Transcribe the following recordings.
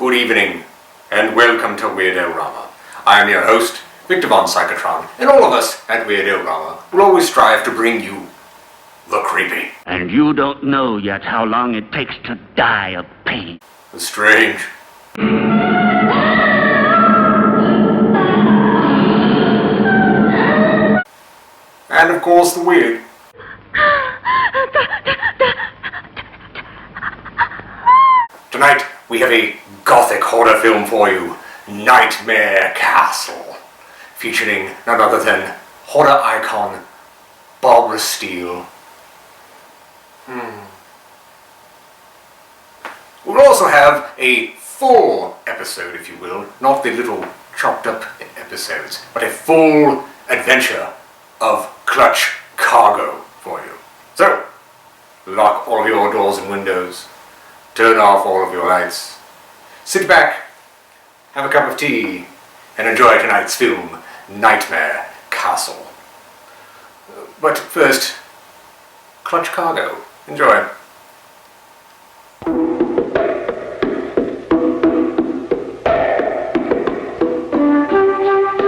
Good evening, and welcome to Weird-O-Rama. I am your host, Victor von Psychotron, and all of us at Weird-O-Rama will always strive to bring you the creepy. And you don't know yet how long it takes to die of pain. The strange. And of course, the weird. Tonight, we have a gothic horror film for you, Nightmare Castle, featuring none other than horror icon Barbara Steele. We'll also have a full episode, if you will, not the little chopped up episodes, but a full adventure of clutch cargo for you. So, lock all of your doors and windows, turn off all of your lights, sit back, have a cup of tea, and enjoy tonight's film, Nightmare Castle. But first, clutch cargo. Enjoy.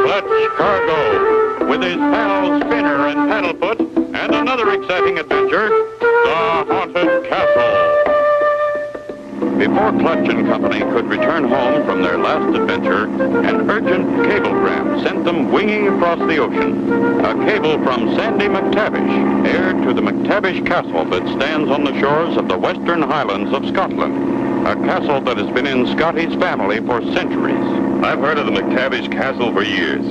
Clutch Cargo, with his pals Spinner and Paddlefoot, and another exciting adventure, The Haunted Castle. Before Clutch and Company could return home from their last adventure, an urgent cablegram sent them winging across the ocean. A cable from Sandy McTavish, heir to the McTavish Castle that stands on the shores of the Western Highlands of Scotland. A castle that has been in Scotty's family for centuries. I've heard of the McTavish Castle for years.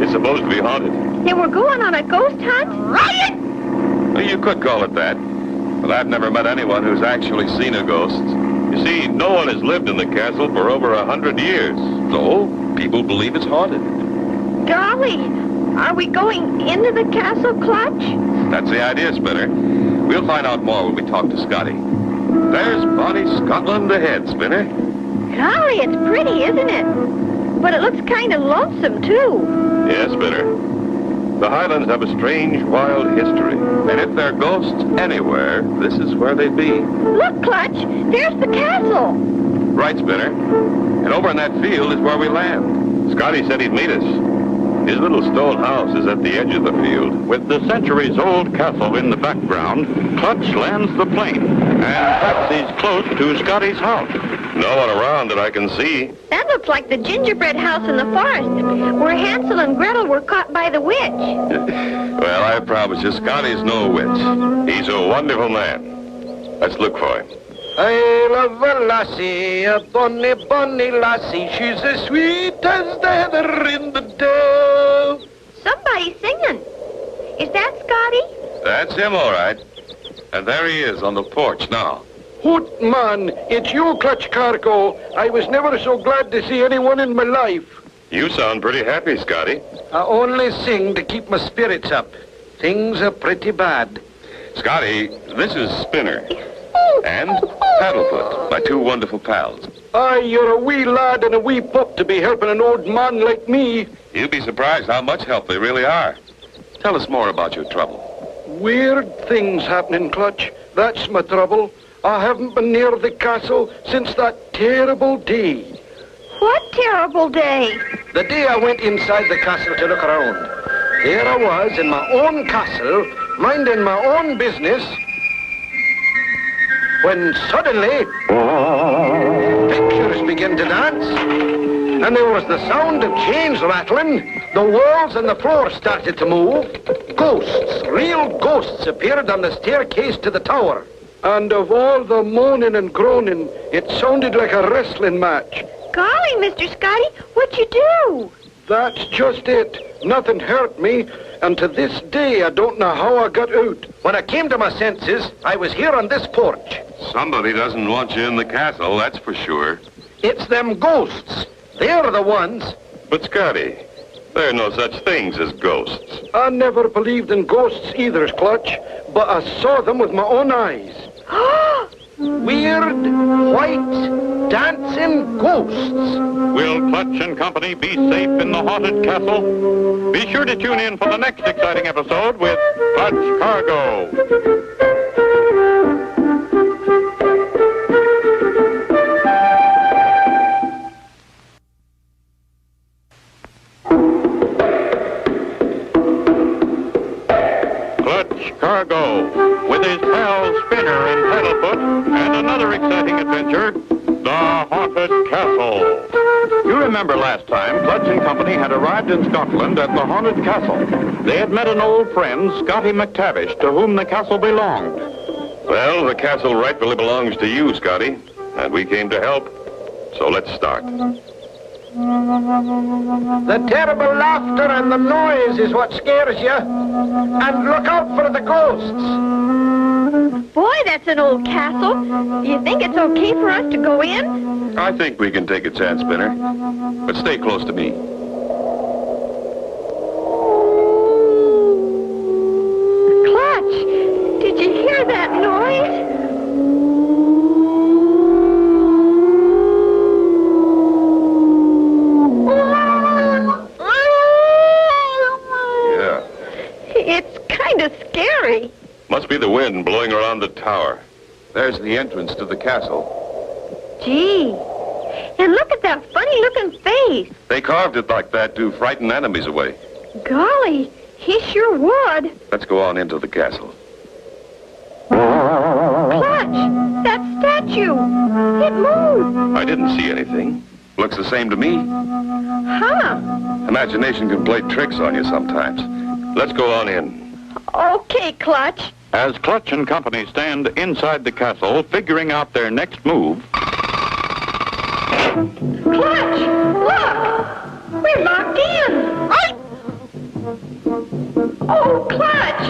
It's supposed to be haunted. They were going on a ghost hunt? Riot! Well, you could call it that. But I've never met anyone who's actually seen a ghost. You see, no one has lived in the castle for over 100 years. So, people believe it's haunted. Golly, are we going into the castle, Clutch? That's the idea, Spinner. We'll find out more when we talk to Scotty. There's bonny Scotland ahead, Spinner. Golly, it's pretty, isn't it? But it looks kind of lonesome, too. Yes, Spinner. The Highlands have a strange, wild history. And if there are ghosts anywhere, this is where they'd be. Look, Clutch, there's the castle. Right, Spinner. And over in that field is where we land. Scotty said he'd meet us. His little stone house is at the edge of the field. With the centuries-old castle in the background, Clutch lands the plane and taxis close to Scotty's house. No one around that I can see. That looks like the gingerbread house in the forest, where Hansel and Gretel were caught by the witch. Well, I promise you, Scotty's no witch. He's a wonderful man. Let's look for him. I love a lassie, a bonny, bonny lassie. She's as sweet as the heather in the dale. Somebody's singing. Is that Scotty? That's him, all right. And there he is on the porch now. Hoot, man, it's you, Clutch Cargo. I was never so glad to see anyone in my life. You sound pretty happy, Scotty. I only sing to keep my spirits up. Things are pretty bad. Scotty, this is Spinner. And Paddlefoot, my two wonderful pals. Aye, you're a wee lad and a wee pup to be helping an old man like me. You'd be surprised how much help they really are. Tell us more about your trouble. Weird things happening, Clutch. That's my trouble. I haven't been near the castle since that terrible day. What terrible day? The day I went inside the castle to look around. There I was in my own castle, minding my own business, when suddenly pictures began to dance, and there was the sound of chains rattling. The walls and the floor started to move. Ghosts, real ghosts, appeared on the staircase to the tower. And of all the moaning and groaning, it sounded like a wrestling match. Golly, Mr. Scotty, what'd you do? That's just it. Nothing hurt me, and to this day I don't know how I got out. When I came to my senses, I was here on this porch. Somebody doesn't want you in the castle, that's for sure. It's them ghosts. They're the ones. But Scotty, there are no such things as ghosts. I never believed in ghosts either, Clutch, but I saw them with my own eyes. Weird, white, dancing ghosts. Will Clutch and Company be safe in the haunted castle? Be sure to tune in for the next exciting episode with Clutch Cargo. Cargo, with his pals Spinner and Paddlefoot, and another exciting adventure, The Haunted Castle. You remember last time, Clutch and Company had arrived in Scotland at the Haunted Castle. They had met an old friend, Scotty McTavish, to whom the castle belonged. Well, the castle rightfully belongs to you, Scotty, and we came to help. So let's start. The terrible laughter and the noise is what scares you. And look out for the ghosts. Boy, that's an old castle. Do you think it's okay for us to go in? I think we can take a chance, Spinner. But stay close to me. Clutch, did you hear that noise? Yeah. It's kind of scary. Must be the wind blowing around the tower. There's the entrance to the castle. Gee, and look at that funny-looking face. They carved it like that to frighten enemies away. Golly, he sure would. Let's go on into the castle. Clutch, that statue. It moved. I didn't see anything. Looks the same to me. Huh. Imagination can play tricks on you sometimes. Let's go on in. Okay, Clutch. As Clutch and Company stand inside the castle, figuring out their next move, Clutch, look. We're locked in. Oh, Clutch,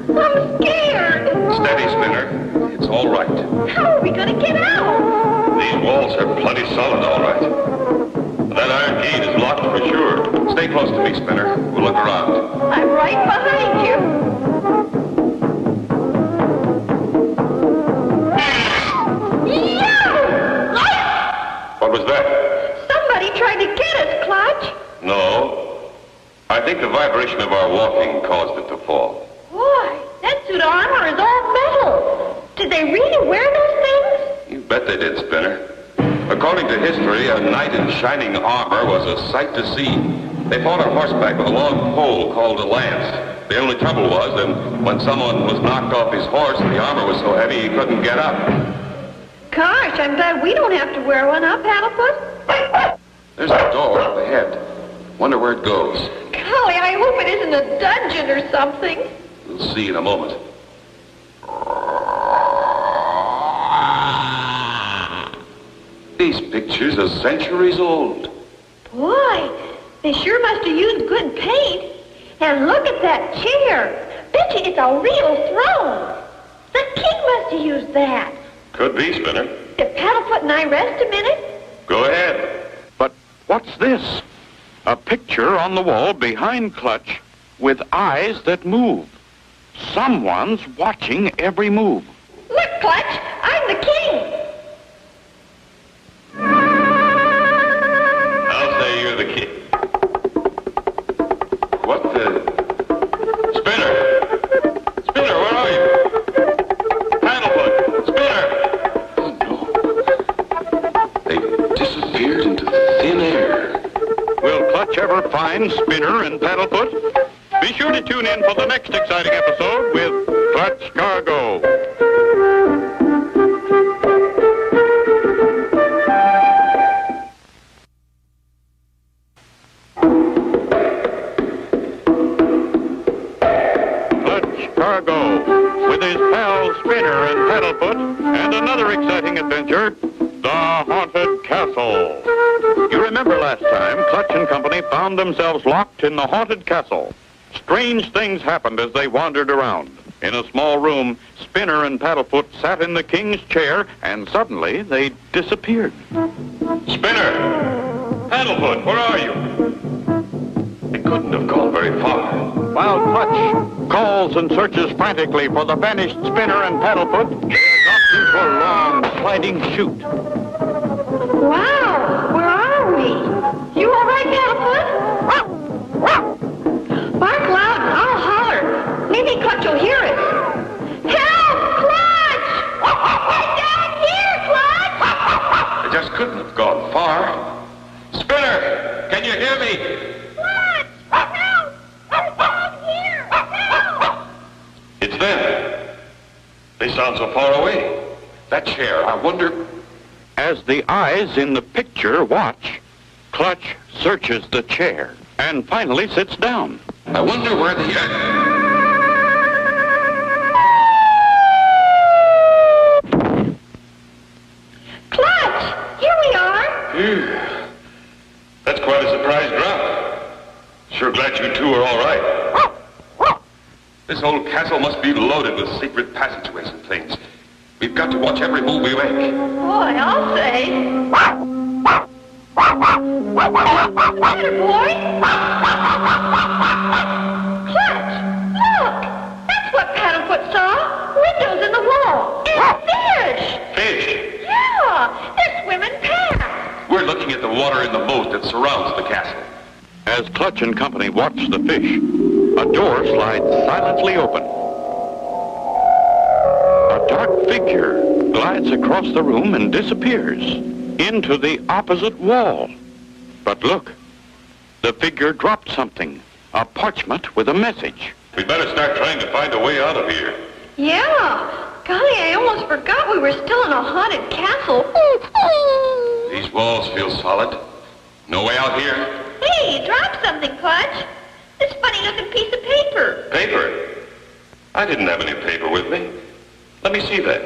I'm scared. Steady, Spinner. It's all right. How are we going to get out? These walls are plenty solid, all right. That iron gate is locked for sure. Stay close to me, Spinner. We'll look around. I'm right behind you. What was that? Somebody tried to get us, Clutch. No. I think the vibration of our walking caused it to fall. Boy, that suit of armor is all metal. Did they really wear those things? You bet they did, Spinner. According to history, a knight in shining armor was a sight to see. They fought on horseback with a long pole called a lance. The only trouble was that when someone was knocked off his horse, the armor was so heavy he couldn't get up. Gosh, I'm glad we don't have to wear one up, Paddlefoot. There's a door up ahead. Wonder where it goes. Golly, I hope it isn't a dungeon or something. We'll see in a moment. These pictures are centuries old. Boy, they sure must have used good paint. And look at that chair. Bet you it's a real throne. The king must have used that. Could be, Spinner. If Paddlefoot and I rest a minute? Go ahead. but what's this? A picture on the wall behind Clutch with eyes that move. Someone's watching every move. Look, Clutch, I'm the king. I'll say you're the king. What the... Spinner! Spinner, where are you? Paddlefoot! Spinner! Oh, no. They've disappeared into thin air. Will Clutch ever find Spinner and Paddlefoot? Be sure to tune in for the next exciting episode with Clutch Cargo. Clutch Cargo, with his pals Spinner and Paddlefoot, and another exciting adventure, The Haunted Castle. You remember last time, Clutch and Company found themselves locked in the Haunted Castle. Strange things happened as they wandered around. In a small room, Spinner and Paddlefoot sat in the king's chair, and suddenly they disappeared. Spinner! Paddlefoot, where are you? They couldn't have gone very far. While Clutch calls and searches frantically for the vanished Spinner and Paddlefoot, they are dropped into a long, sliding chute. Wow, where are we? You all right, Paddlefoot? Bark loud and I'll holler. Maybe Clutch will hear us. Help, Clutch! We're down here, Clutch! They just couldn't have gone far. Spinner! Can you hear me? Clutch! Help! I'm down here! Help! It's them? They sound so far away. That chair, I wonder... As the eyes in the picture watch, Clutch searches the chair and finally sits down. I wonder where the... Clutch! Here we are! Phew. That's quite a surprise drop. Sure glad you two are all right. This old castle must be loaded with secret passageways and things. We've got to watch every move we make. Boy, I'll say. Better, boy. Clutch, look. That's what Paddlefoot saw. Windows in the wall. And fish. Fish? Yeah, they're swimming past. We're looking at the water in the moat that surrounds the castle. As Clutch and company watch the fish, a door slides silently open. A dark figure glides across the room and disappears into the opposite wall. But look, the figure dropped something, a parchment with a message. We'd better start trying to find a way out of here. Yeah. Golly, I almost forgot we were still in a haunted castle. These walls feel solid. No way out here? Hey, you dropped something, Clutch. This funny-looking piece of paper. Paper? I didn't have any paper with me. Let me see that.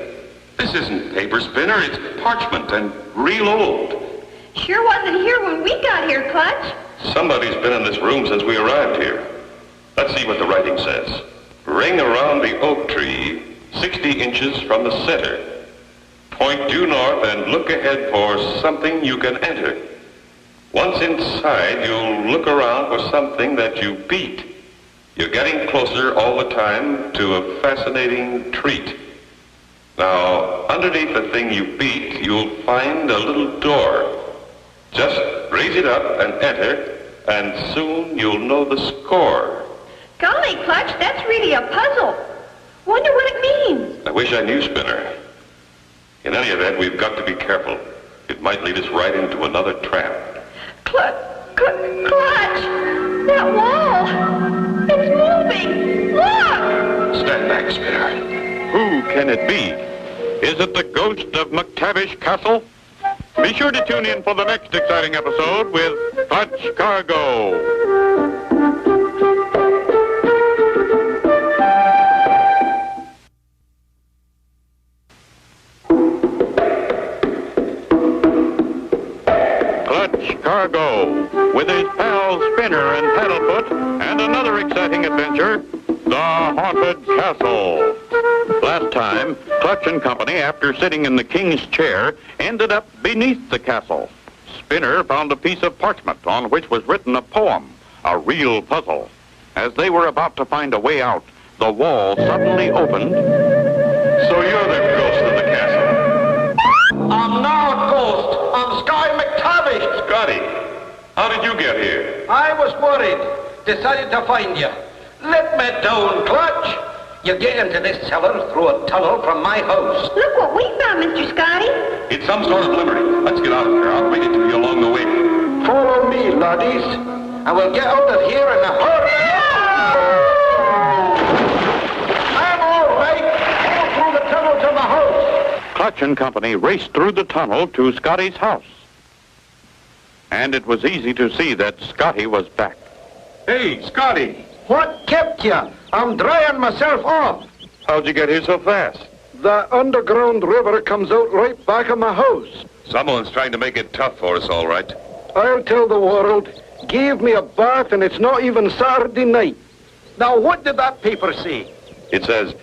This isn't paper, Spinner. It's parchment and real old. Sure wasn't here when we got here, Clutch. Somebody's been in this room since we arrived here. Let's see what the writing says. Ring around the oak tree, 60 inches from the center. Point due north and look ahead for something you can enter. Once inside, you'll look around for something that you beat. You're getting closer all the time to a fascinating treat. Now, underneath the thing you beat, you'll find a little door. Just raise it up and enter, and soon you'll know the score. Golly, Clutch, that's really a puzzle. Wonder what it means. I wish I knew, Spinner. In any event, we've got to be careful. It might lead us right into another trap. Clutch, that wall, it's moving. Look! Stand back, Spinner. Who can it be? Is it the ghost of McTavish Castle? Be sure to tune in for the next exciting episode with Clutch Cargo. Clutch Cargo, with his pals Spinner and Paddlefoot, and another exciting adventure, the Haunted Castle. Last time, Clutch and company, after sitting in the king's chair, ended up beneath the castle. Spinner found a piece of parchment on which was written a poem, a real puzzle. As they were about to find a way out, the wall suddenly opened. So you're the ghost of the castle? I'm not a ghost. I'm Sky McTavish. Scotty, how did you get here? I was worried. Decided to find you. Let me down, Clutch. You get into this cellar through a tunnel from my house. Look what we found, Mr. Scotty. It's some sort of limerick. Let's get out of here. I'll read it to you along the way. Follow me, laddies, and we'll get out of here in a hurry. I'm all right. All through the tunnel to my house. Clutch and company raced through the tunnel to Scotty's house. And it was easy to see that Scotty was back. Hey, Scotty. What kept you? I'm drying myself off. How'd you get here so fast? The underground river comes out right back of my house. Someone's trying to make it tough for us, all right. I'll tell the world. Gave me a bath and it's not even Saturday night. Now, what did that paper say? It says,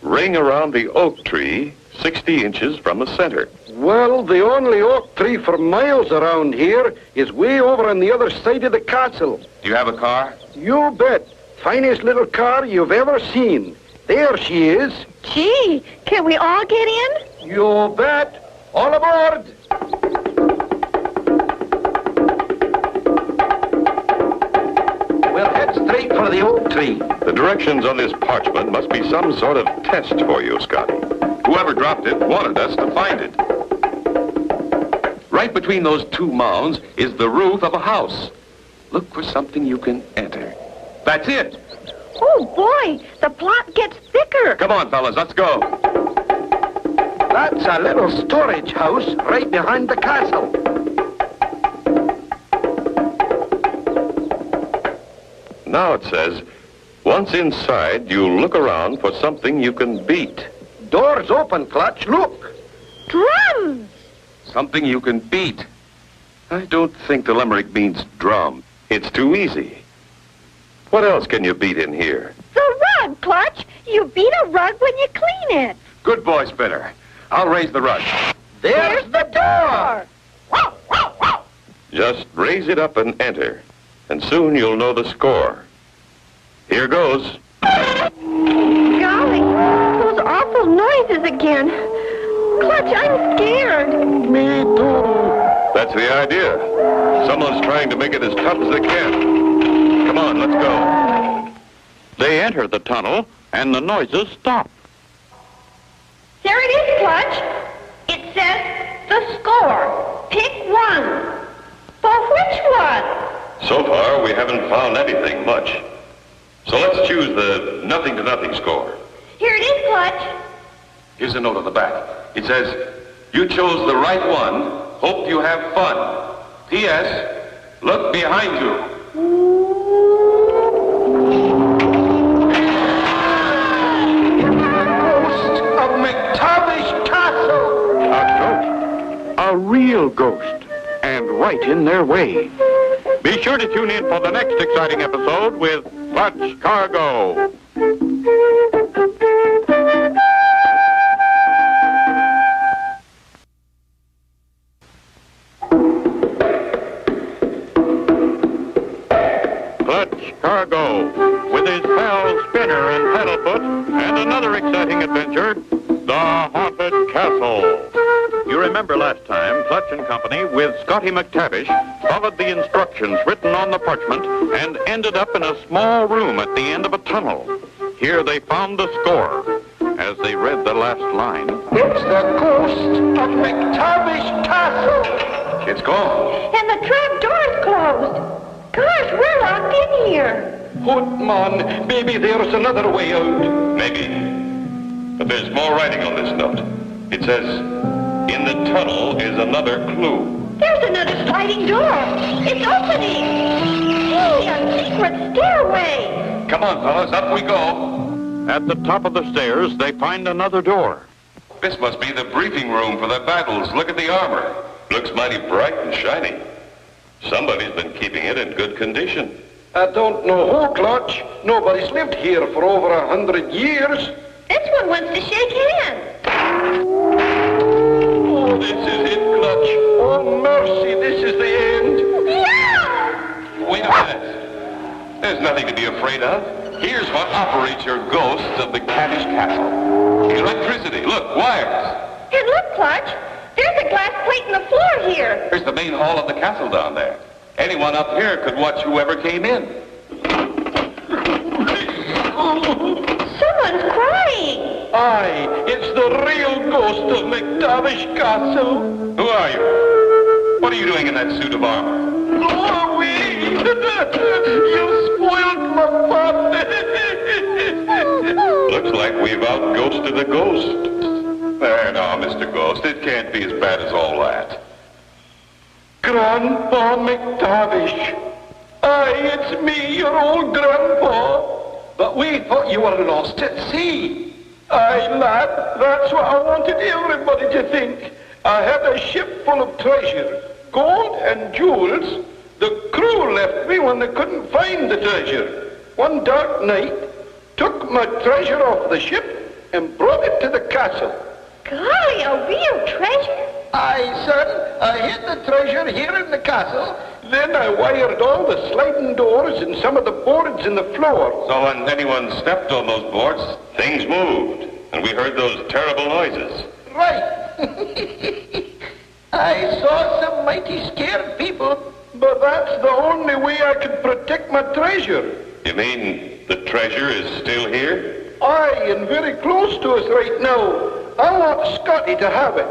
ring around the oak tree, 60 inches from the center. Well, the only oak tree for miles around here is way over on the other side of the castle. Do you have a car? You bet. Finest little car you've ever seen. There she is. Gee, can we all get in? You bet. All aboard. We'll head straight for the oak tree. The directions on this parchment must be some sort of test for you, Scotty. Whoever dropped it wanted us to find it. Right between those two mounds is the roof of a house. Look for something you can enter. That's it. Oh, boy, the plot gets thicker. Come on, fellas, let's go. That's a little storage house right behind the castle. Now it says, once inside, you look around for something you can beat. Door's open, Clutch. Look. Drums! Something you can beat. I don't think the limerick means drum. It's too easy. What else can you beat in here? The rug, Clutch. You beat a rug when you clean it. Good boy, Spinner. I'll raise the rug. There's the door. Just raise it up and enter, and soon you'll know the score. Here goes. Golly, those awful noises again. Clutch, I'm scared. Me too. That's the idea. Someone's trying to make it as tough as they can. Come on, let's go. They enter the tunnel, and the noises stop. There it is, Clutch. It says the score. Pick one. But which one? So far, we haven't found anything much. So let's choose the nothing to nothing score. Here it is, Clutch. Here's a note on the back. It says, you chose the right one. Hope you have fun. P.S. Look behind you. Ghost of McTavish Castle. A ghost. A real ghost. And right in their way. Be sure to tune in for the next exciting episode with Clutch Cargo. Clutch Cargo, with his pals Spinner and Paddlefoot, and another exciting adventure, The Haunted Castle. You remember last time, Clutch and Company, with Scotty McTavish, followed the instructions written on the parchment and ended up in a small room at the end of a tunnel. Here they found the score. As they read the last line, It's the ghost of McTavish Castle. it's gone. And the trap door's closed. Gosh, we're locked in here. Hoot, man, maybe there's another way out. Maybe. But there's more writing on this note. It says, in the tunnel is another clue. There's another sliding door. It's opening. Hey, a secret stairway. Come on, fellas, up we go. At the top of the stairs, they find another door. This must be the briefing room for the battles. Look at the armor. Looks mighty bright and shiny. Somebody's been keeping it in good condition. I don't know who, Clutch. Nobody's lived here for over 100 years. This one wants to shake hands. Oh, this is it, Clutch. Oh, mercy, this is the end. Yeah! Wait a minute. There's nothing to be afraid of. Here's what operates your ghosts of the Caddish Castle. Electricity. Look, wires. And look, Clutch. There's a glass plate in the floor here. Here's the main hall of the castle down there. Anyone up here could watch whoever came in. Someone's crying. Aye, it's the real ghost of McTavish Castle. Who are you? What are you doing in that suit of armor? Go away! You spoiled my fun! Looks like we've out-ghosted a ghost. There now, Mr. Ghost. It can't be as bad as all that. Grandpa McTavish. Aye, it's me, your old grandpa. But we thought you were lost at sea. Aye, lad, that's what I wanted everybody to think. I had a ship full of treasure, gold and jewels. The crew left me when they couldn't find the treasure. One dark night, took my treasure off the ship and brought it to the castle. Golly, a real treasure. Aye, son, I hid the treasure here in the castle. Then I wired all the sliding doors and some of the boards in the floor. So when anyone stepped on those boards, things moved. And we heard those terrible noises. Right. I saw some mighty scared people, but that's the only way I could protect my treasure. You mean the treasure is still here? Aye, and very close to us right now. I want Scotty to have it.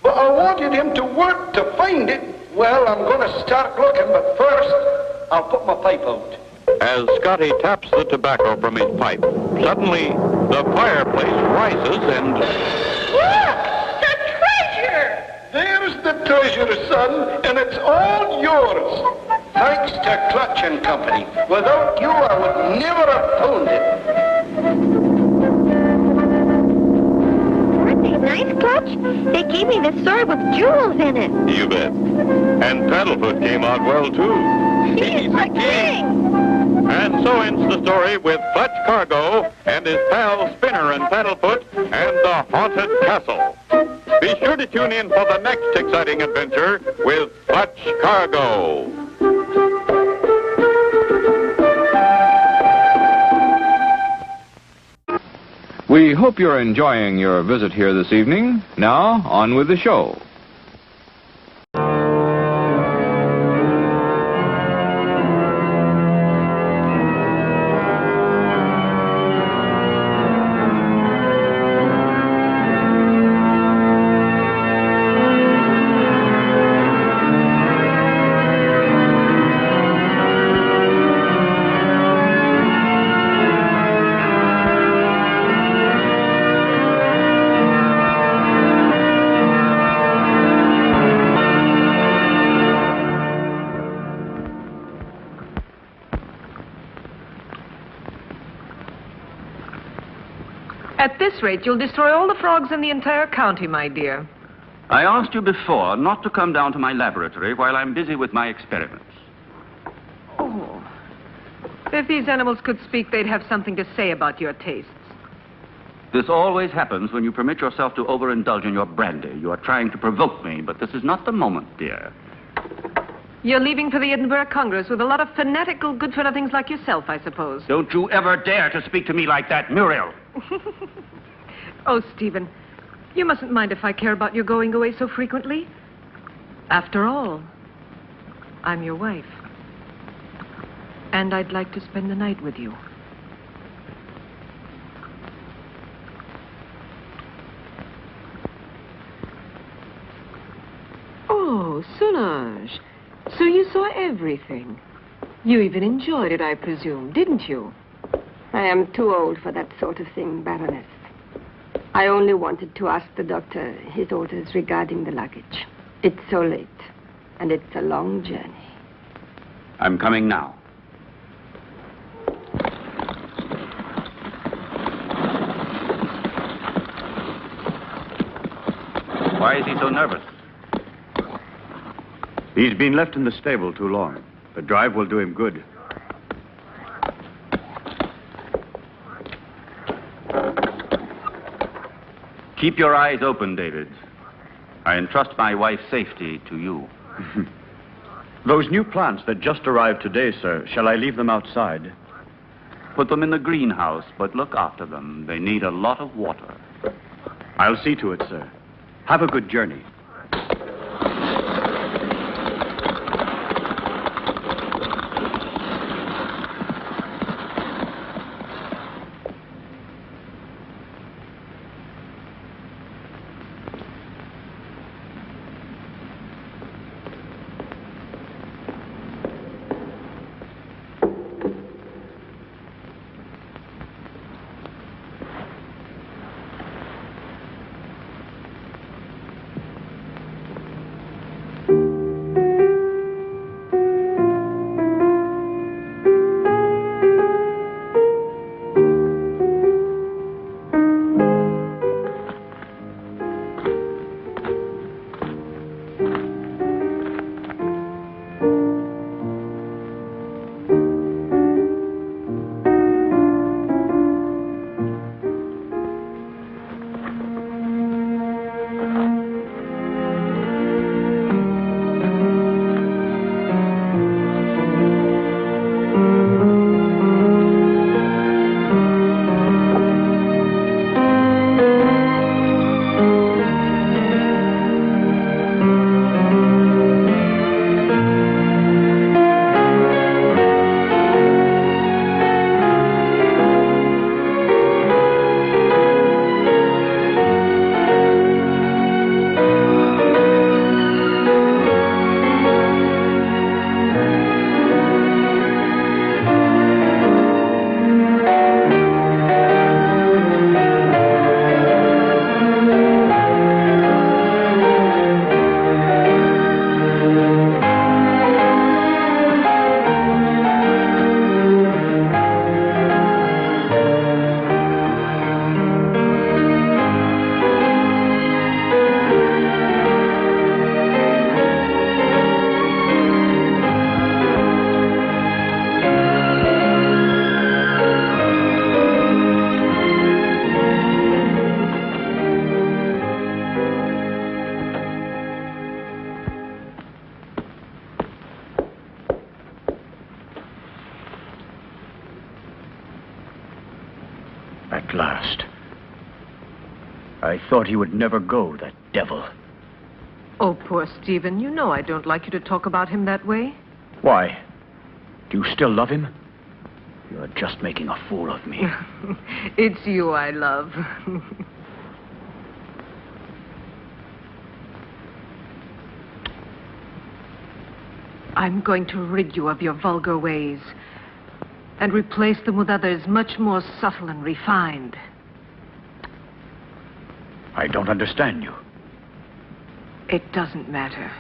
But I wanted him to work to find it. Well, I'm going to start looking, but first, I'll put my pipe out. As Scotty taps the tobacco from his pipe, suddenly the fireplace rises and... Look! The treasure! There's the treasure, son, and it's all yours. Thanks to Clutch and Company. Without you, I would never have found it. Aren't they nice, Clutch? They gave me this sword with jewels in it. You bet. And Paddlefoot came out well, too. He's the king! And so ends the story with Clutch Cargo and his pals Spinner and Paddlefoot and the Haunted Castle. Be sure to tune in for the next exciting adventure with Clutch Cargo. We hope you're enjoying your visit here this evening. Now, on with the show. At this rate, you'll destroy all the frogs in the entire county, my dear. I asked you before not to come down to my laboratory while I'm busy with my experiments. Oh. If these animals could speak, they'd have something to say about your tastes. This always happens when you permit yourself to overindulge in your brandy. You are trying to provoke me, but this is not the moment, dear. You're leaving for the Edinburgh Congress with a lot of fanatical good-for-nothings like yourself, I suppose. Don't you ever dare to speak to me like that, Muriel. Oh, Stephen, you mustn't mind if I care about your going away so frequently. After all, I'm your wife. And I'd like to spend the night with you. Oh, Solange. So you saw everything. You even enjoyed it, I presume, didn't you? I am too old for that sort of thing, Baroness. I only wanted to ask the doctor his orders regarding the luggage. It's so late, and it's a long journey. I'm coming now. Why is he so nervous? He's been left in the stable too long. The drive will do him good. Keep your eyes open, David. I entrust my wife's safety to you. Those new plants that just arrived today, sir, shall I leave them outside? Put them in the greenhouse, but look after them. They need a lot of water. I'll see to it, sir. Have a good journey. I thought he would never go, that devil. Oh, poor Stephen. You know I don't like you to talk about him that way. Why? Do you still love him? You're just making a fool of me. It's you I love. I'm going to rid you of your vulgar ways and replace them with others much more subtle and refined. I don't understand you. It doesn't matter.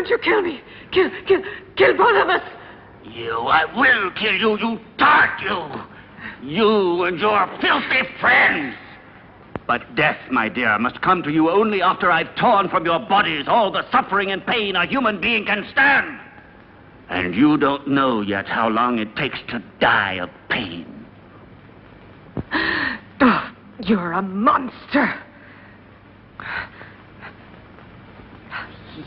You kill me. Kill both of us. I will kill you, you dart, you. You and your filthy friends. But death, my dear, must come to you only after I've torn from your bodies all the suffering and pain a human being can stand. And you don't know yet how long it takes to die of pain. Oh, you're a monster.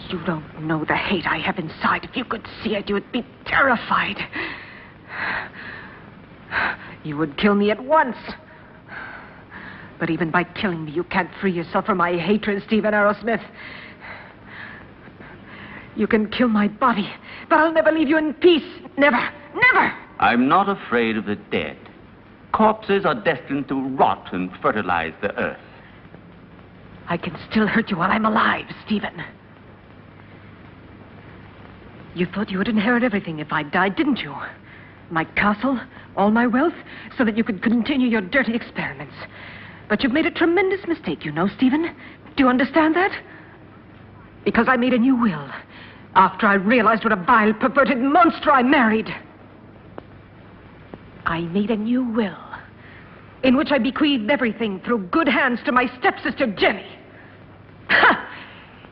You don't know the hate I have inside. If you could see it, you would be terrified. You would kill me at once. But even by killing me, you can't free yourself from my hatred, Stephen Arrowsmith. You can kill my body, but I'll never leave you in peace. Never, never. I'm not afraid of the dead. Corpses are destined to rot and fertilize the earth. I can still hurt you while I'm alive, Stephen. You thought you would inherit everything if I died, didn't you? My castle, all my wealth, so that you could continue your dirty experiments. But you've made a tremendous mistake, you know, Stephen. Do you understand that? Because I made a new will after I realized what a vile, perverted monster I married. I made a new will in which I bequeathed everything through good hands to my stepsister, Jenny. Ha!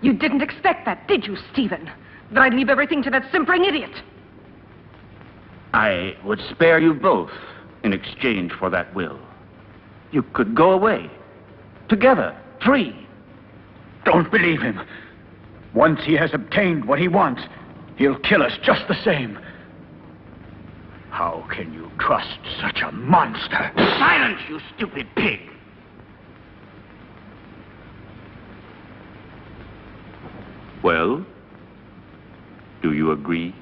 You didn't expect that, did you, Stephen? That I'd leave everything to that simpering idiot. I would spare you both in exchange for that will. You could go away. Together. Free. Don't believe him. Once he has obtained what he wants, he'll kill us just the same. How can you trust such a monster? Silence, you stupid pig! Well? Do you agree?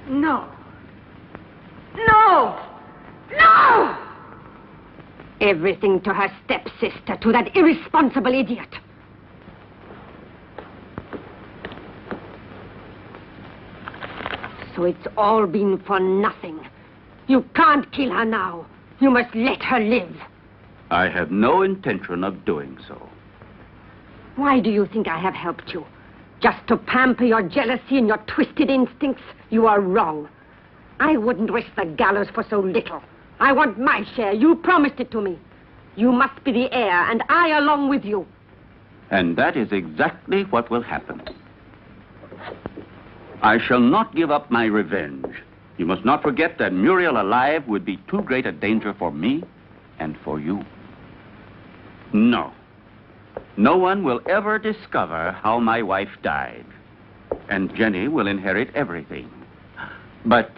No. No! No! Everything to her stepsister, to that irresponsible idiot. So it's all been for nothing. You can't kill her now. You must let her live. I have no intention of doing so. Why do you think I have helped you? Just to pamper your jealousy and your twisted instincts? You are wrong. I wouldn't risk the gallows for so little. I want my share. You promised it to me. You must be the heir, and I along with you. And that is exactly what will happen. I shall not give up my revenge. You must not forget that Muriel alive would be too great a danger for me and for you. No. No one will ever discover how my wife died. And Jenny will inherit everything. But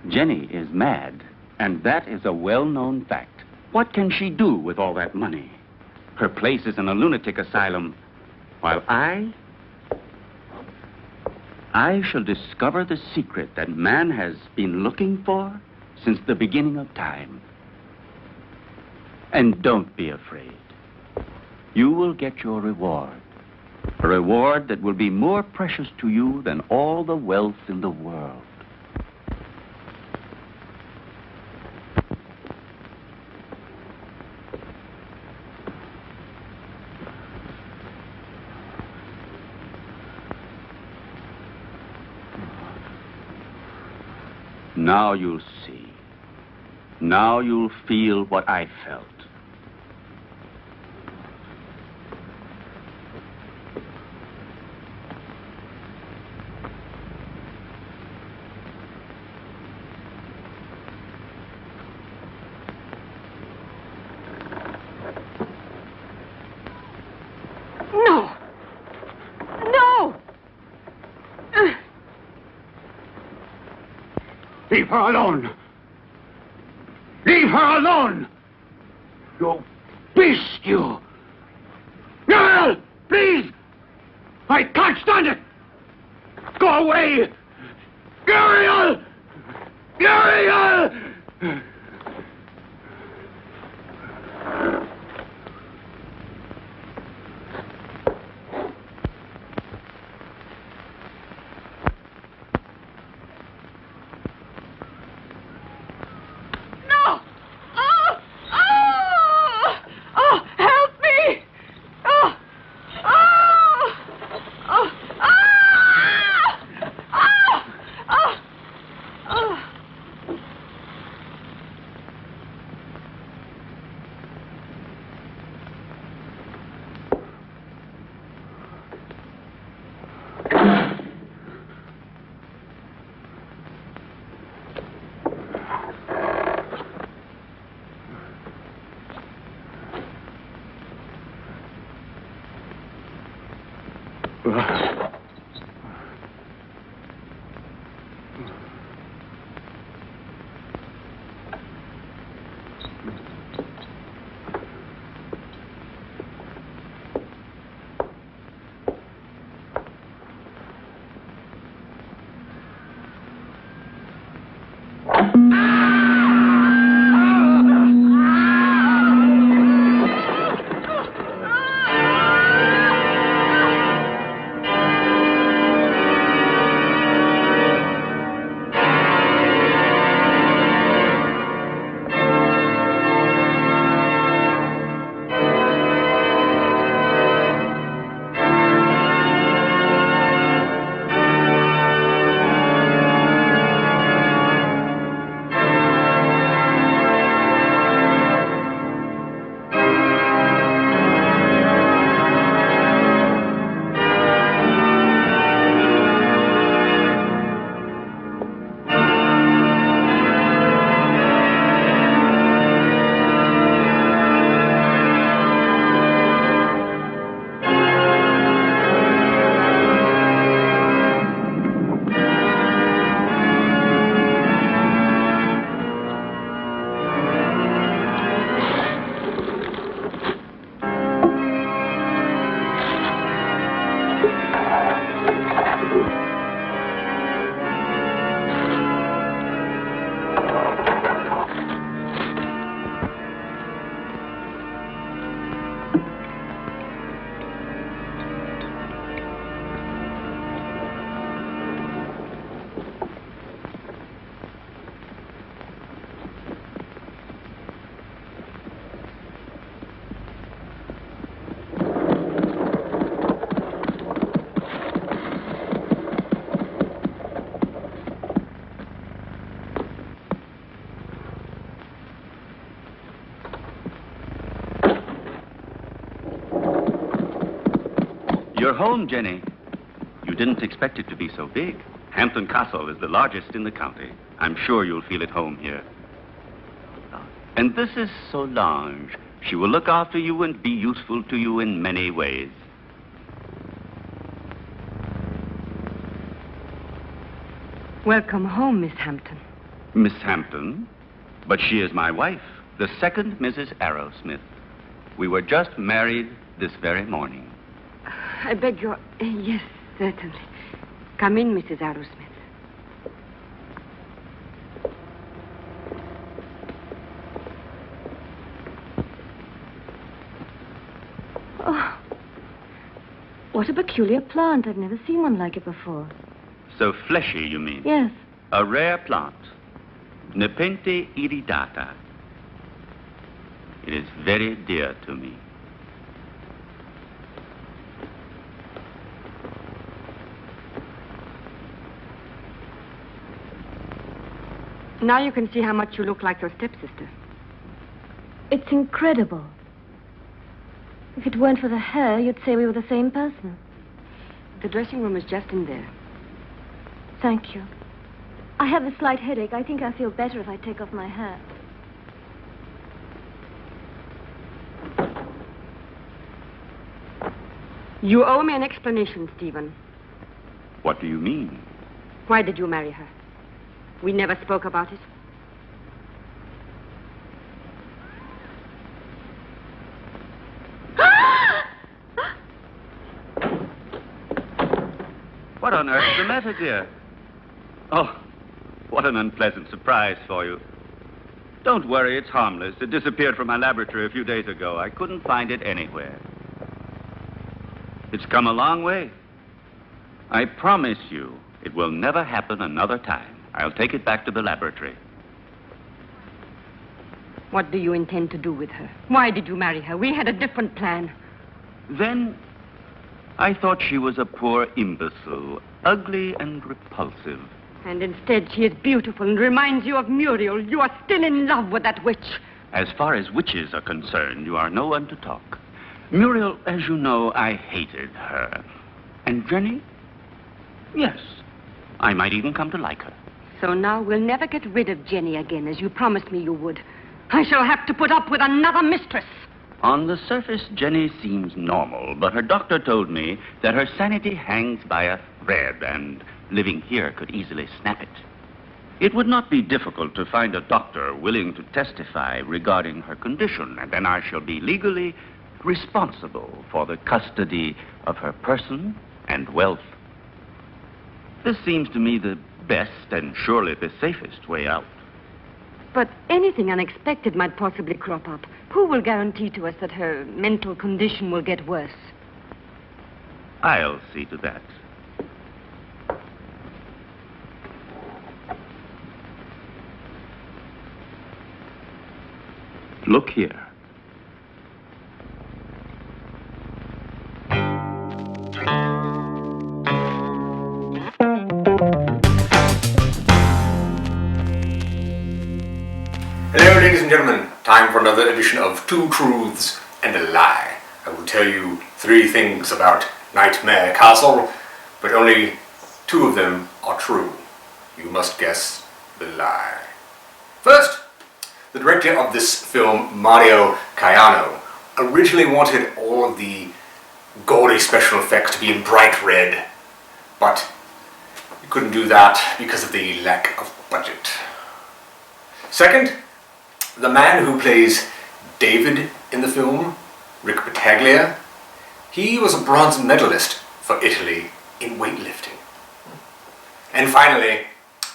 Jenny is mad, and that is a well-known fact. What can she do with all that money? Her place is in a lunatic asylum, while I shall discover the secret that man has been looking for since the beginning of time. And don't be afraid. You will get your reward. A reward that will be more precious to you than all the wealth in the world. Now you'll see. Now you'll feel what I felt. No! No! Leave her alone! Leave her alone! You beast, you! Muriel! Please! I can't stand it! Go away! Muriel! Muriel! You're home, Jenny. You didn't expect it to be so big. Hampton Castle is the largest in the county. I'm sure you'll feel at home here. And this is Solange. She will look after you and be useful to you in many ways. Welcome home, Miss Hampton. Miss Hampton? But she is my wife, the second Mrs. Arrowsmith. We were just married this very morning. I beg your... Yes, certainly. Come in, Mrs. Arrowsmith. Oh, what a peculiar plant. I've never seen one like it before. So fleshy, you mean? Yes. A rare plant. Nepenthe iridata. It is very dear to me. Now you can see how much you look like your stepsister. It's incredible. If it weren't for the hair, you'd say we were the same person. The dressing room is just in there. Thank you. I have a slight headache. I think I'll feel better if I take off my hat. You owe me an explanation, Stephen. What do you mean? Why did you marry her? We never spoke about it. What on earth's the matter, dear? Oh, what an unpleasant surprise for you. Don't worry, it's harmless. It disappeared from my laboratory a few days ago. I couldn't find it anywhere. It's come a long way. I promise you it will never happen another time. I'll take it back to the laboratory. What do you intend to do with her? Why did you marry her? We had a different plan. Then I thought she was a poor imbecile, ugly and repulsive. And instead she is beautiful and reminds you of Muriel. You are still in love with that witch. As far as witches are concerned, you are no one to talk. Muriel, as you know, I hated her. And Jenny? Yes, I might even come to like her. So now we'll never get rid of Jenny again, as you promised me you would. I shall have to put up with another mistress. On the surface, Jenny seems normal, but her doctor told me that her sanity hangs by a thread, and living here could easily snap it. It would not be difficult to find a doctor willing to testify regarding her condition, and then I shall be legally responsible for the custody of her person and wealth. This seems to me the best and surely the safest way out. But anything unexpected might possibly crop up. Who will guarantee to us that her mental condition will get worse? I'll see to that. Look here. Hello, ladies and gentlemen. Time for another edition of Two Truths and a Lie. I will tell you 3 things about Nightmare Castle, but only 2 of them are true. You must guess the lie. First, the director of this film, Mario Caiano, originally wanted all of the gaudy special effects to be in bright red, but he couldn't do that because of the lack of budget. Second, the man who plays David in the film, Rick Battaglia, he was a bronze medalist for Italy in weightlifting. And finally,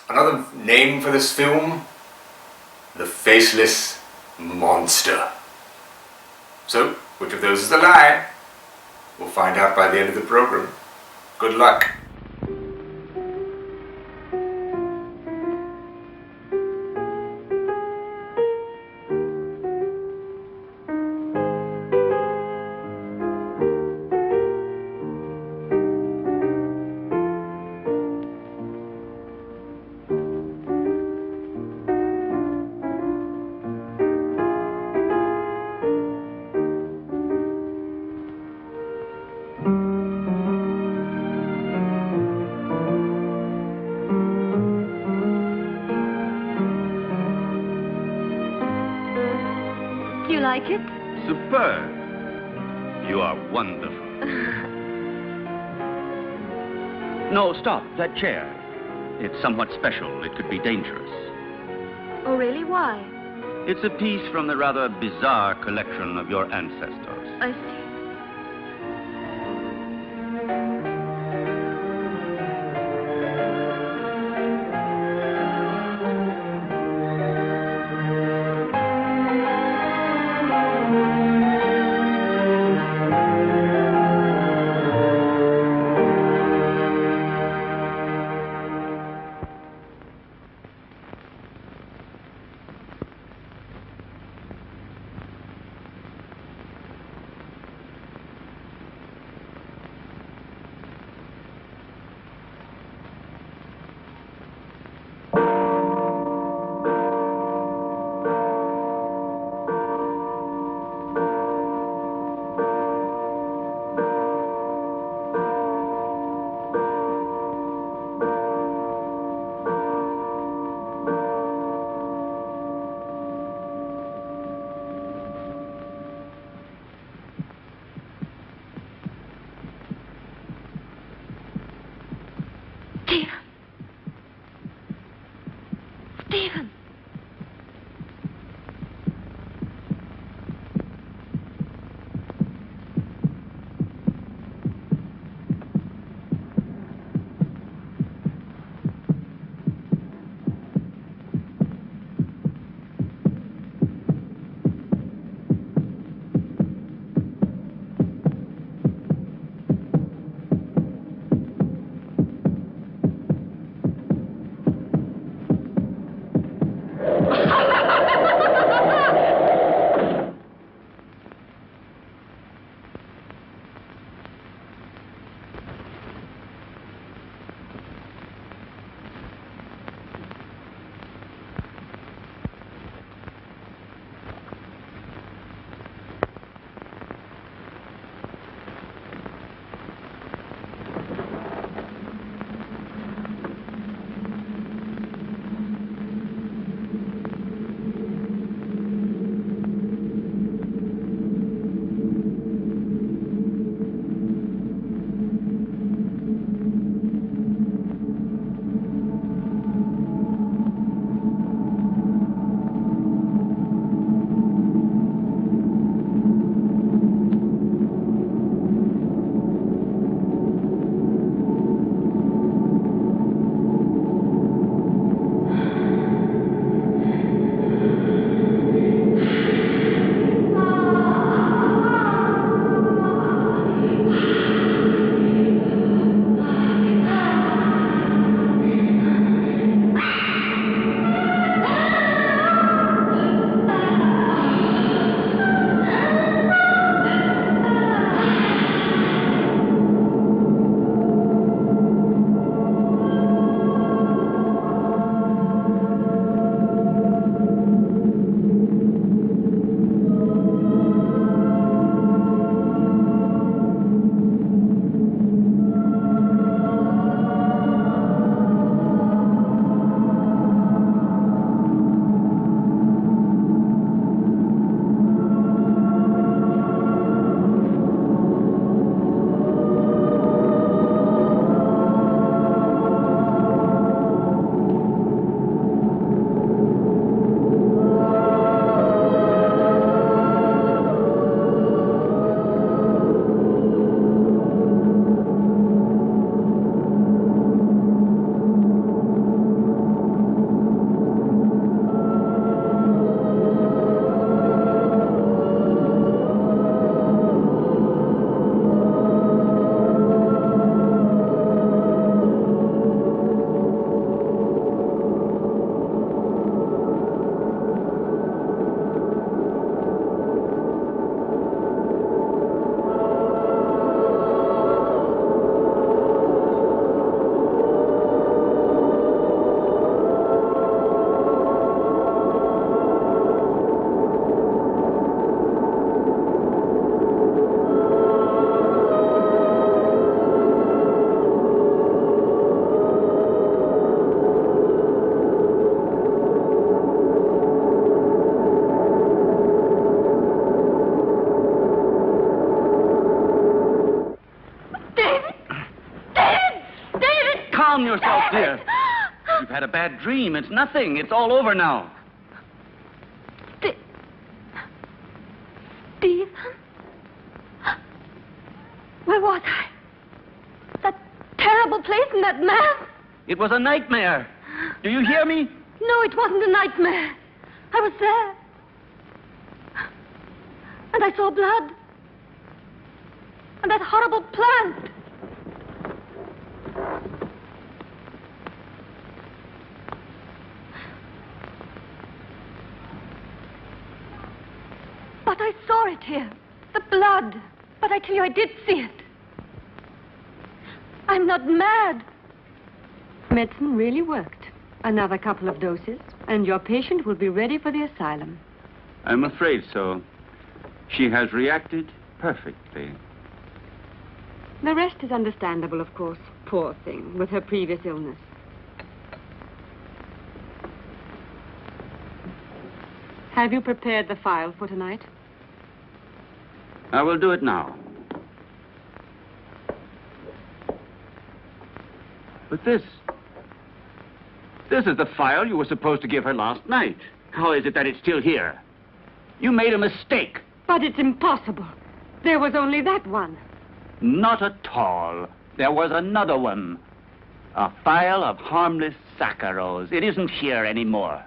another name for this film, the Faceless Monster. So, which of those is the lie? We'll find out by the end of the program. Good luck. like it? Superb. You are wonderful. No, stop. That chair. It's somewhat special. It could be dangerous. Oh, really? Why? It's a piece from the rather bizarre collection of your ancestors. I see. Stephen! a bad dream. It's nothing. It's all over now. Stephen? Where was I? That terrible place and that man? It was a nightmare. Do you hear me? No, it wasn't a nightmare. I was there. And I saw blood. And that horrible plant. But I saw it here. The blood. But I tell you, I did see it. I'm not mad. Medicine really worked. Another couple of doses, and your patient will be ready for the asylum. I'm afraid so. She has reacted perfectly. The rest is understandable, of course. Poor thing, with her previous illness. Have you prepared the file for tonight? I will do it now. But this is the file you were supposed to give her last night. How is it that it's still here? You made a mistake. But it's impossible. There was only that one. Not at all. There was another one. A file of harmless saccharos. It isn't here anymore.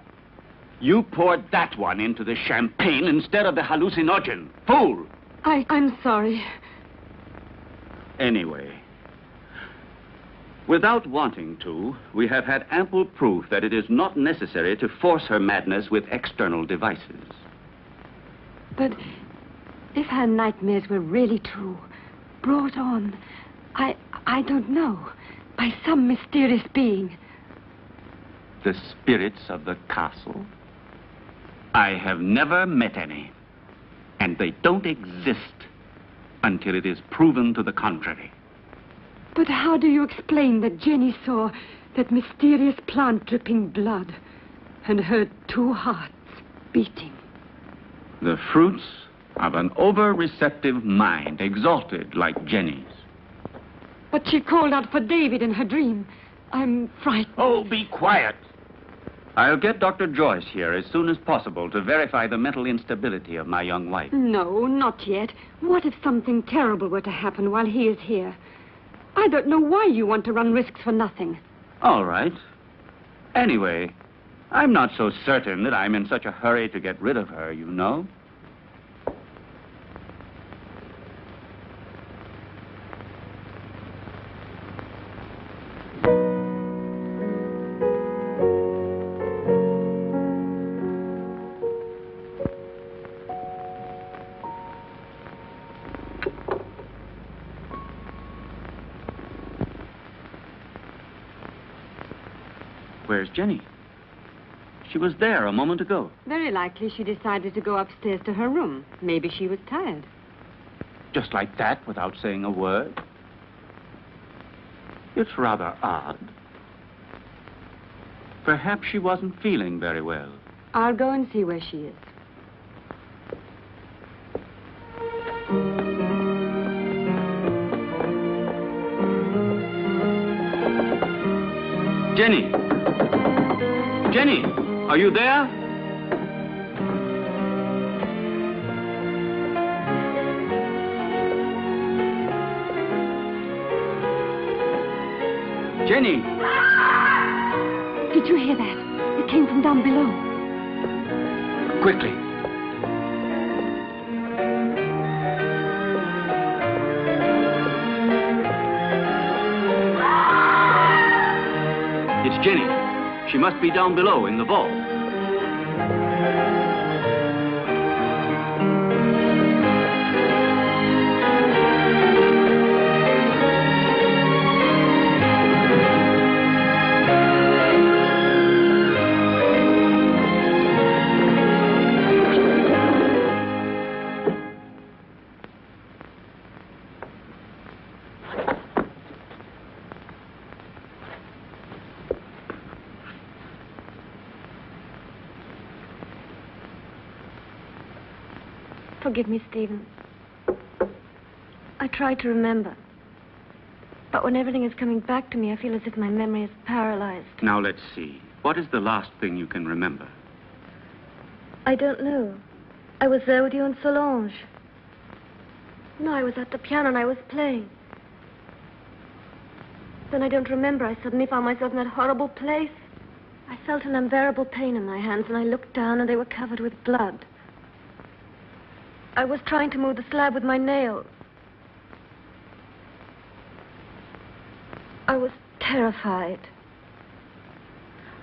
You poured that one into the champagne instead of the hallucinogen. Fool! I'm sorry. Anyway, without wanting to, we have had ample proof that it is not necessary to force her madness with external devices. But if her nightmares were really true, brought on, I don't know, by some mysterious being. The spirits of the castle? I have never met any. And they don't exist until it is proven to the contrary. But how do you explain that Jenny saw that mysterious plant dripping blood and heard two hearts beating? The fruits of an over-receptive mind, exalted like Jenny's. But she called out for David in her dream. I'm frightened. Oh, be quiet. I'll get Dr. Joyce here as soon as possible to verify the mental instability of my young wife. No, not yet. What if something terrible were to happen while he is here? I don't know why you want to run risks for nothing. All right. Anyway, I'm not so certain that I'm in such a hurry to get rid of her, you know. Where's Jenny? She was there a moment ago. Very likely she decided to go upstairs to her room. Maybe she was tired. Just like that, without saying a word? It's rather odd. Perhaps she wasn't feeling very well. I'll go and see where she is. Jenny! Jenny, are you there? Jenny! Did you hear that? It came from down below. Quickly. It's Jenny. She must be down below in the vault. Forgive me, Stephen. I try to remember. But when everything is coming back to me, I feel as if my memory is paralyzed. Now, let's see. What is the last thing you can remember? I don't know. I was there with you and Solange. No, I was at the piano and I was playing. Then I don't remember. I suddenly found myself in that horrible place. I felt an unbearable pain in my hands, and I looked down, and they were covered with blood. I was trying to move the slab with my nails. I was terrified.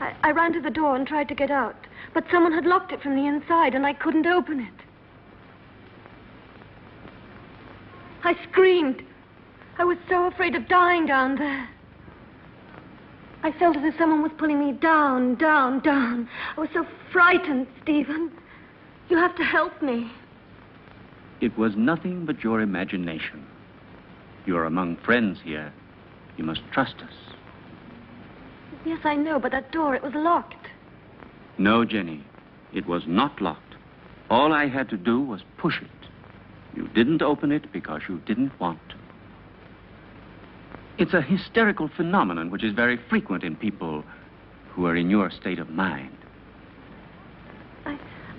I ran to the door and tried to get out, but someone had locked it from the inside, and I couldn't open it. I screamed. I was so afraid of dying down there. I felt as if someone was pulling me down, down, down. I was so frightened, Stephen. You have to help me. It was nothing but your imagination. You're among friends here. You must trust us. Yes, I know, but that door, it was locked. No, Jenny. It was not locked. All I had to do was push it. You didn't open it because you didn't want to. It's a hysterical phenomenon which is very frequent in people who are in your state of mind.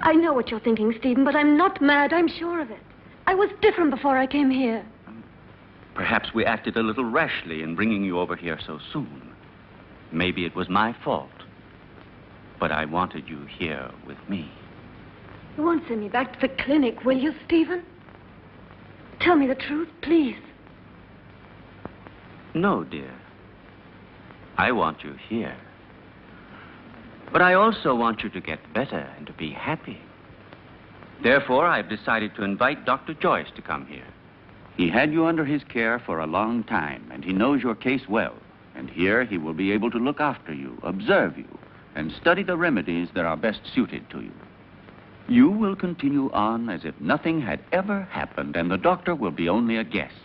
I know what you're thinking, Stephen, but I'm not mad. I'm sure of it. I was different before I came here. Perhaps we acted a little rashly in bringing you over here so soon. Maybe it was my fault. But I wanted you here with me. You won't send me back to the clinic, will you, Stephen? Tell me the truth, please. No, dear. I want you here. But I also want you to get better and to be happy. Therefore, I've decided to invite Dr. Joyce to come here. He had you under his care for a long time, and he knows your case well. And here he will be able to look after you, observe you, and study the remedies that are best suited to you. You will continue on as if nothing had ever happened, and the doctor will be only a guest.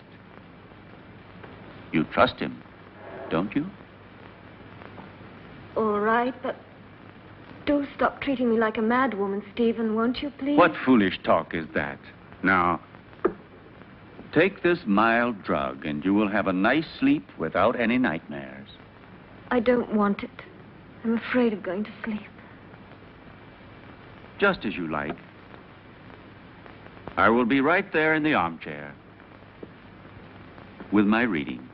You trust him, don't you? All right, but do stop treating me like a mad woman, Stephen, won't you, please? What foolish talk is that? Now, take this mild drug, and you will have a nice sleep without any nightmares. I don't want it. I'm afraid of going to sleep. Just as you like. I will be right there in the armchair with my reading.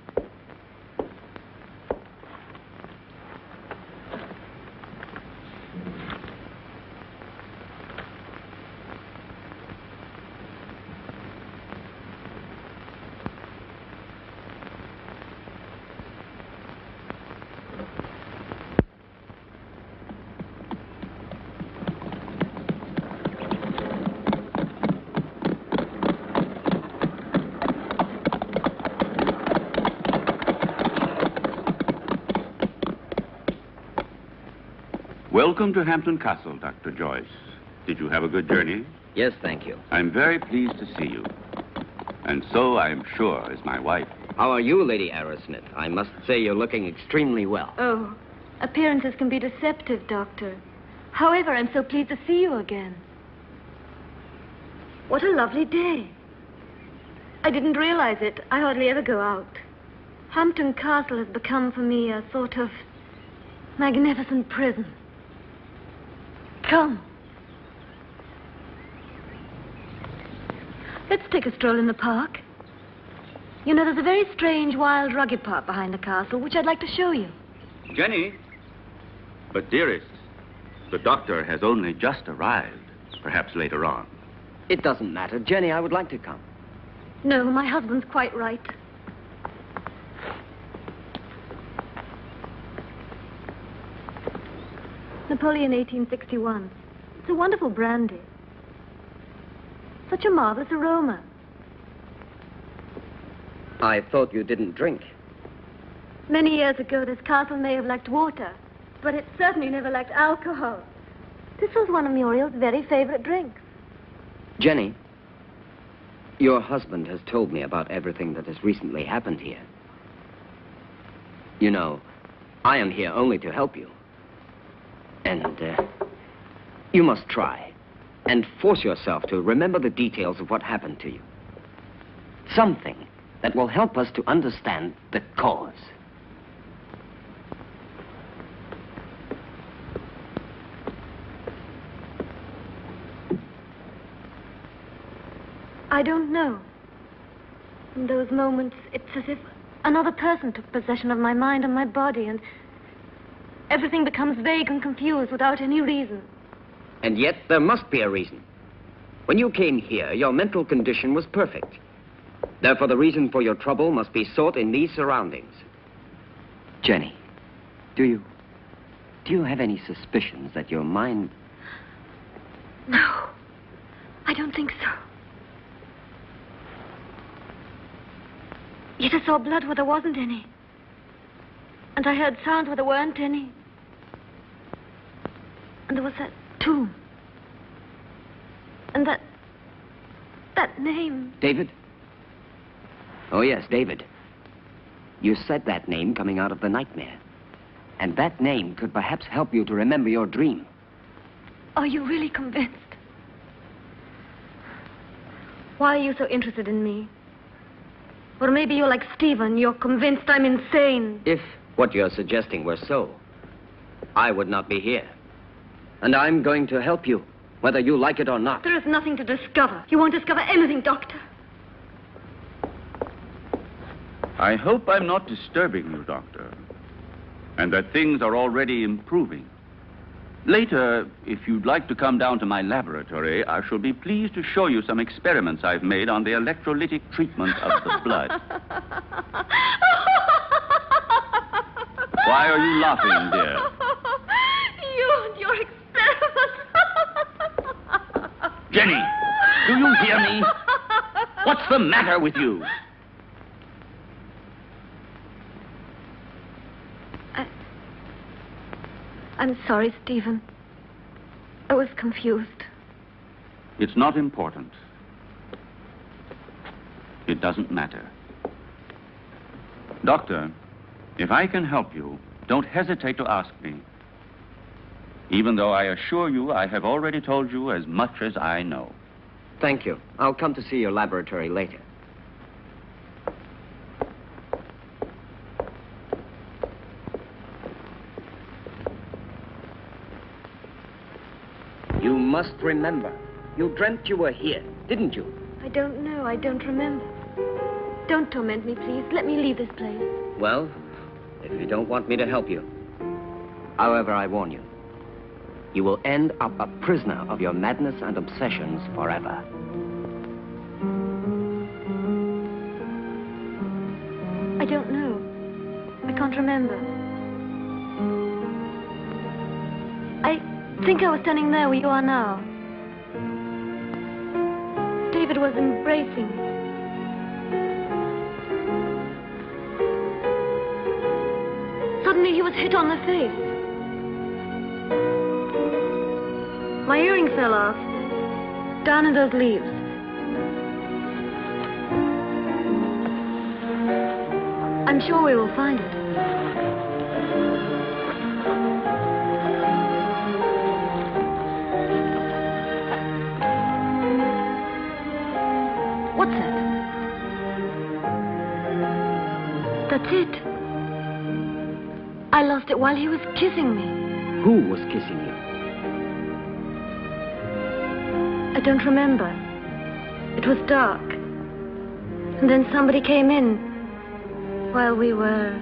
Welcome to Hampton Castle, Dr. Joyce. Did you have a good journey? Yes, thank you. I'm very pleased to see you. And so, I'm sure, is my wife. How are you, Lady Arrowsmith? I must say you're looking extremely well. Oh, appearances can be deceptive, Doctor. However, I'm so pleased to see you again. What a lovely day. I didn't realize it. I hardly ever go out. Hampton Castle has become for me a sort of magnificent prison. Come. Let's take a stroll in the park. You know, there's a very strange, wild, rugged part behind the castle, which I'd like to show you. Jenny? But, dearest, the doctor has only just arrived. Perhaps later on. It doesn't matter. Jenny, I would like to come. No, my husband's quite right. Napoleon 1861. It's a wonderful brandy. Such a marvelous aroma. I thought you didn't drink. Many years ago, this castle may have lacked water, but it certainly never lacked alcohol. This was one of Muriel's very favorite drinks. Jenny, your husband has told me about everything that has recently happened here. You know, I am here only to help you. And, you must try and force yourself to remember the details of what happened to you. Something that will help us to understand the cause. I don't know. In those moments, it's as if another person took possession of my mind and my body, and everything becomes vague and confused without any reason. And yet, there must be a reason. When you came here, your mental condition was perfect. Therefore, the reason for your trouble must be sought in these surroundings. Jenny, do you have any suspicions that your mind... No, I don't think so. Yet I saw blood where there wasn't any. And I heard sounds where there weren't any. And there was that tomb. And that name. David? Oh, yes, David. You said that name coming out of the nightmare. And that name could perhaps help you to remember your dream. Are you really convinced? Why are you so interested in me? Or maybe you're like Stephen, you're convinced I'm insane. If what you're suggesting were so, I would not be here. And I'm going to help you, whether you like it or not. There is nothing to discover. You won't discover anything, Doctor. I hope I'm not disturbing you, Doctor, and that things are already improving. Later, if you'd like to come down to my laboratory, I shall be pleased to show you some experiments I've made on the electrolytic treatment of the blood. Why are you laughing, dear? You and your experiments. Jenny, do you hear me? What's the matter with you? I'm sorry, Stephen. I was confused. It's not important. It doesn't matter. Doctor, if I can help you, don't hesitate to ask me. Even though I assure you I have already told you as much as I know. Thank you. I'll come to see your laboratory later. You must remember. You dreamt you were here, didn't you? I don't know. I don't remember. Don't torment me, please. Let me leave this place. Well, if you don't want me to help you. However, I warn you. You will end up a prisoner of your madness and obsessions forever. I don't know. I can't remember. I think I was standing there where you are now. David was embracing me. Suddenly he was hit on the face. My earring fell off, down in those leaves. I'm sure we will find it. What's that? That's it. I lost it while he was kissing me. Who was kissing you? I don't remember. It was dark. And then somebody came in while we were...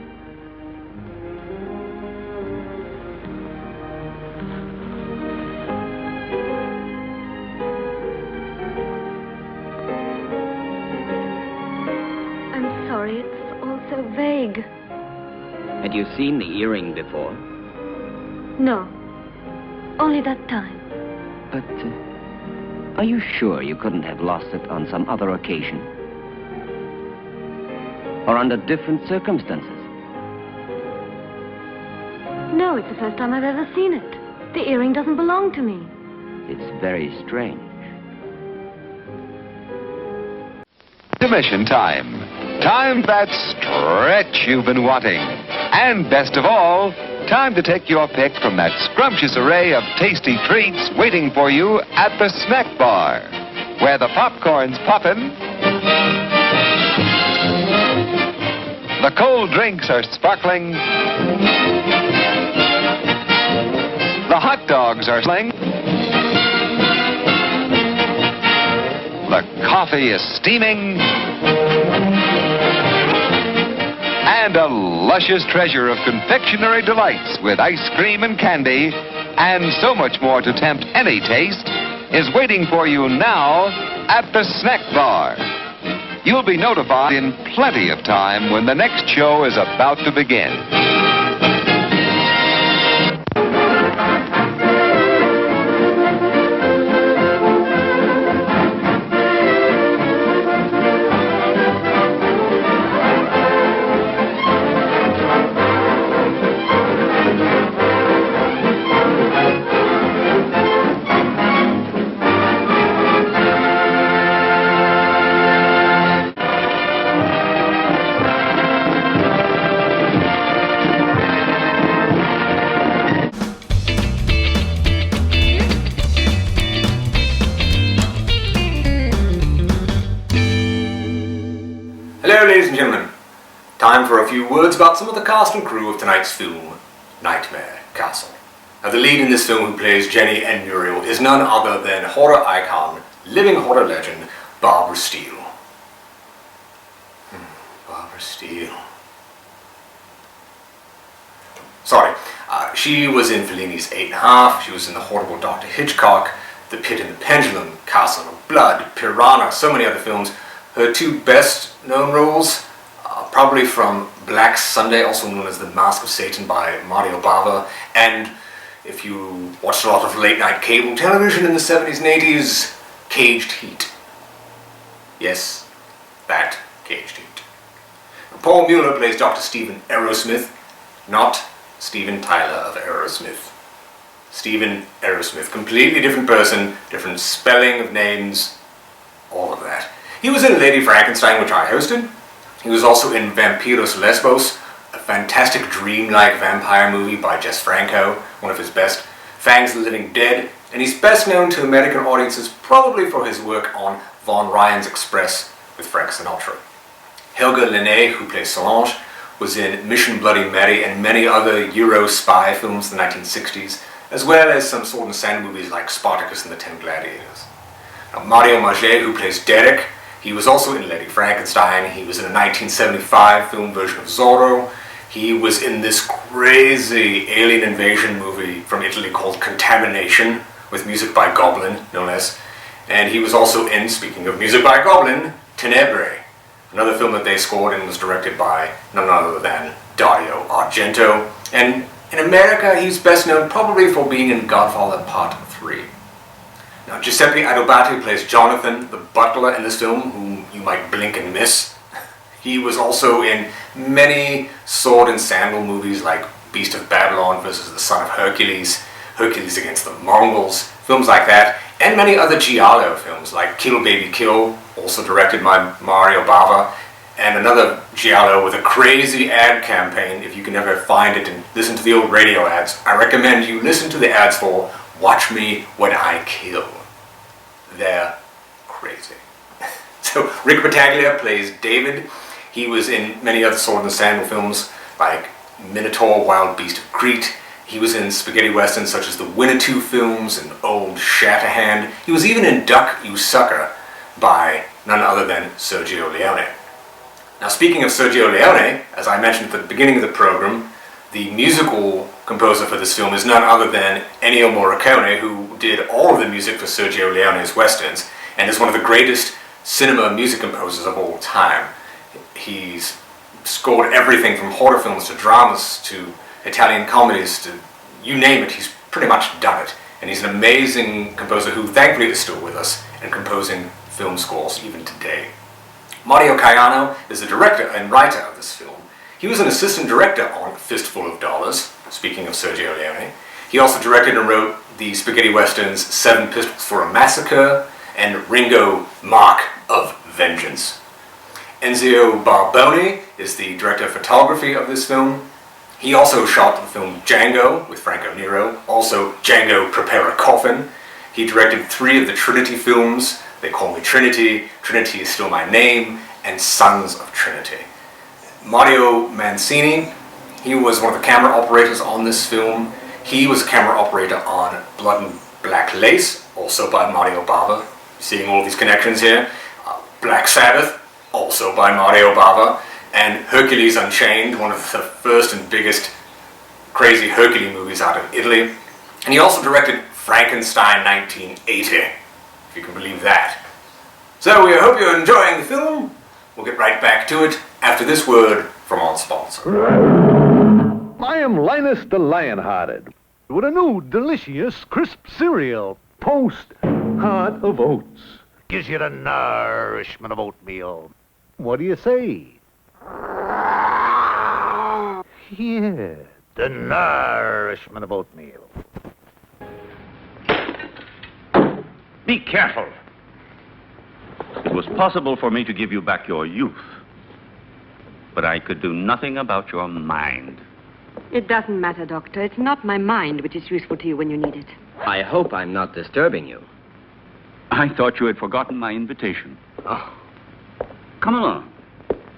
I'm sorry, it's all so vague. Had you seen the earring before? No. Only that time. But, are you sure you couldn't have lost it on some other occasion? Or under different circumstances? No, it's the first time I've ever seen it. The earring doesn't belong to me. It's very strange. Intermission time. Time that stretch you've been wanting. And best of all, time to take your pick from that scrumptious array of tasty treats waiting for you at the snack bar, where the popcorn's poppin', the cold drinks are sparkling, the hot dogs are sling, the the coffee is steaming, and a luscious treasure of confectionery delights with ice cream and candy, and so much more to tempt any taste, is waiting for you now at the snack bar. You'll be notified in plenty of time when the next show is about to begin. Hello, ladies and gentlemen. Time for a few words about some of the cast and crew of tonight's film, Nightmare Castle. Now, the lead in this film who plays Jenny and Muriel is none other than horror icon, living horror legend, Barbara Steele. Barbara Steele. Sorry. She was in Fellini's 8½. She was in The Horrible Dr. Hitchcock, The Pit and the Pendulum, Castle of Blood, Piranha, so many other films. Her two best-known roles, probably from Black Sunday, also known as The Mask of Satan by Mario Bava, and if you watched a lot of late-night cable television in the 70s and 80s, Caged Heat. Yes, that Caged Heat. Paul Mueller plays Dr. Stephen Aerosmith, not Steven Tyler of Aerosmith. Stephen Aerosmith, completely different person, different spelling of names, all of that. He was in Lady Frankenstein, which I hosted. He was also in Vampiros Lesbos, a fantastic dreamlike vampire movie by Jess Franco, one of his best. Fangs the Living Dead, and he's best known to American audiences probably for his work on Von Ryan's Express with Frank Sinatra. Helga Linné, who plays Solange, was in Mission Bloody Mary and many other Euro spy films in the 1960s, as well as some sword and sand movies like Spartacus and the Ten Gladiators. Now, Mario Maget, who plays Derek, he was also in Lady Frankenstein. He was in a 1975 film version of Zorro. He was in this crazy alien invasion movie from Italy called Contamination, with music by Goblin, no less. And he was also in, speaking of music by Goblin, Tenebrae, another film that they scored and was directed by none other than Dario Argento. And in America, he's best known probably for being in Godfather Part 3. Now, Giuseppe Adobati plays Jonathan, the butler in this film, whom you might blink and miss. He was also in many sword and sandal movies like Beast of Babylon versus the Son of Hercules, Hercules Against the Mongols, films like that, and many other giallo films like Kill Baby Kill, also directed by Mario Bava, and another giallo with a crazy ad campaign. If you can ever find it and listen to the old radio ads, I recommend you listen to the ads for Watch Me When I Kill. They're crazy. So Rick Battaglia plays David. He was in many other sword and sandal films like Minotaur, Wild Beast of Crete. He was in spaghetti westerns such as the Winnetou films and Old Shatterhand. He was even in Duck, You Sucker by none other than Sergio Leone. Now, speaking of Sergio Leone, as I mentioned at the beginning of the program, the musical composer for this film is none other than Ennio Morricone, who did all of the music for Sergio Leone's westerns, and is one of the greatest cinema music composers of all time. He's scored everything from horror films to dramas to Italian comedies to you name it, he's pretty much done it. And he's an amazing composer who thankfully is still with us and composing film scores even today. Mario Caiano is the director and writer of this film. He was an assistant director on Fistful of Dollars, speaking of Sergio Leone. He also directed and wrote the spaghetti westerns Seven Pistols for a Massacre and Ringo, Mark of Vengeance. Enzio Barboni is the director of photography of this film. He also shot the film Django with Franco Nero, also Django Prepare a Coffin. He directed 3 of the Trinity films, They Call Me Trinity, Trinity Is Still My Name, and Sons of Trinity. Mario Mancini, he was one of the camera operators on this film. He was a camera operator on Blood and Black Lace, also by Mario Bava. Seeing all these connections here? Black Sabbath, also by Mario Bava, and Hercules Unchained, one of the first and biggest crazy Hercules movies out of Italy. And he also directed Frankenstein 1980, if you can believe that. So we hope you're enjoying the film. We'll get right back to it after this word from our sponsor. I am Linus the Lionhearted with a new delicious crisp cereal, Post Heart of Oats. Gives you the nourishment of oatmeal. What do you say? Yeah, the nourishment of oatmeal. Be careful. It was possible for me to give you back your youth, but I could do nothing about your mind. It doesn't matter, Doctor. It's not my mind which is useful to you when you need it. I hope I'm not disturbing you. I thought you had forgotten my invitation. Oh. Come along.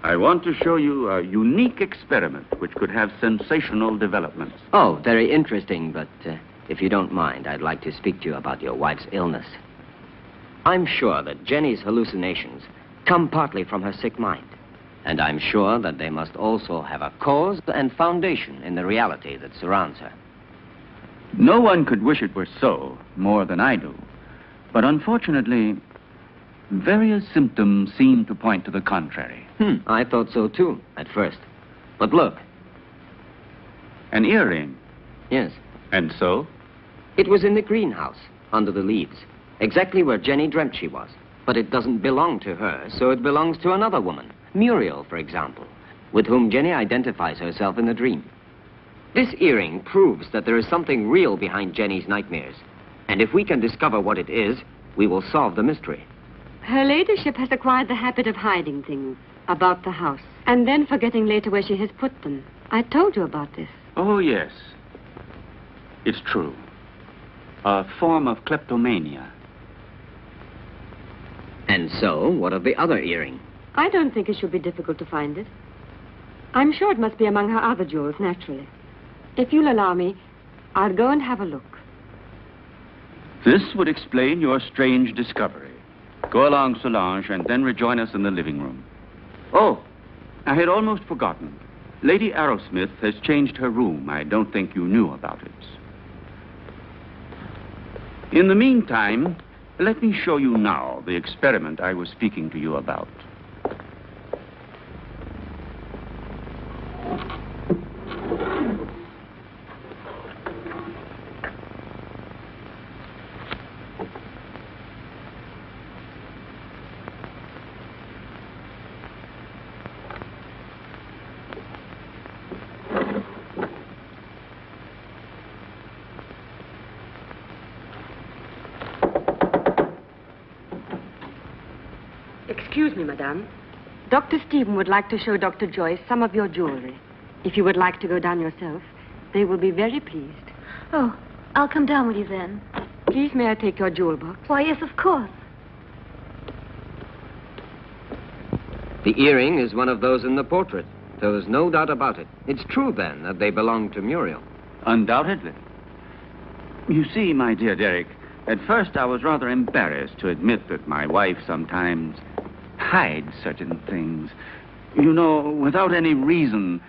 I want to show you a unique experiment which could have sensational developments. Oh, very interesting, but if you don't mind, I'd like to speak to you about your wife's illness. I'm sure that Jenny's hallucinations come partly from her sick mind. And I'm sure that they must also have a cause and foundation in the reality that surrounds her. No one could wish it were so more than I do. But unfortunately, various symptoms seem to point to the contrary. I thought so too, at first. But look. An earring? Yes. And so? It was in the greenhouse, under the leaves. Exactly where Jenny dreamt she was. But it doesn't belong to her, so it belongs to another woman. Muriel, for example, with whom Jenny identifies herself in the dream. This earring proves that there is something real behind Jenny's nightmares. And if we can discover what it is, we will solve the mystery. Her ladyship has acquired the habit of hiding things about the house, and then forgetting later where she has put them. I told you about this. Oh, yes. It's true. A form of kleptomania. And so, what of the other earring? I don't think it should be difficult to find it. I'm sure it must be among her other jewels, naturally. If you'll allow me, I'll go and have a look. This would explain your strange discovery. Go along, Solange, and then rejoin us in the living room. Oh, I had almost forgotten. Lady Arrowsmith has changed her room. I don't think you knew about it. In the meantime, let me show you now the experiment I was speaking to you about. Excuse me, madame. Dr. Stephen would like to show Dr. Joyce some of your jewelry. If you would like to go down yourself, they will be very pleased. Oh, I'll come down with you then. Please, may I take your jewel box? Why, yes, of course. The earring is one of those in the portrait. There's no doubt about it. It's true, then, that they belong to Muriel. Undoubtedly. You see, my dear Derek, at first I was rather embarrassed to admit that my wife sometimes hides certain things. You know, without any reason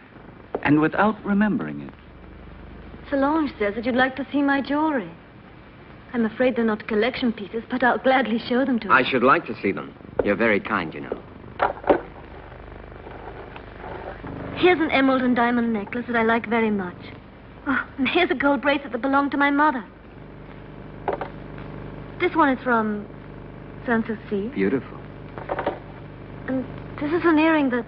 and without remembering it. Solange says that you'd like to see my jewelry. I'm afraid they're not collection pieces, but I'll gladly show them to you. I should like to see them. You're very kind, you know. Here's an emerald and diamond necklace that I like very much. Oh, and here's a gold bracelet that belonged to my mother. This one is from Sanssouci. Beautiful. And this is an earring that...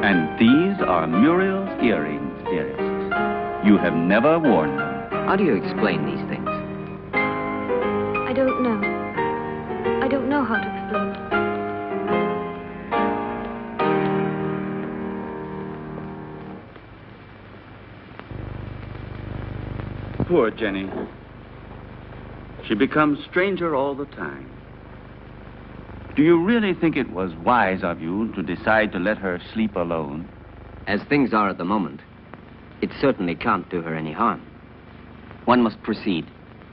And these are Muriel's earrings, dearest. You have never worn them. How do you explain these things? I don't know. I don't know how to explain it. Poor Jenny. She becomes stranger all the time. Do you really think it was wise of you to decide to let her sleep alone? As things are at the moment, it certainly can't do her any harm. One must proceed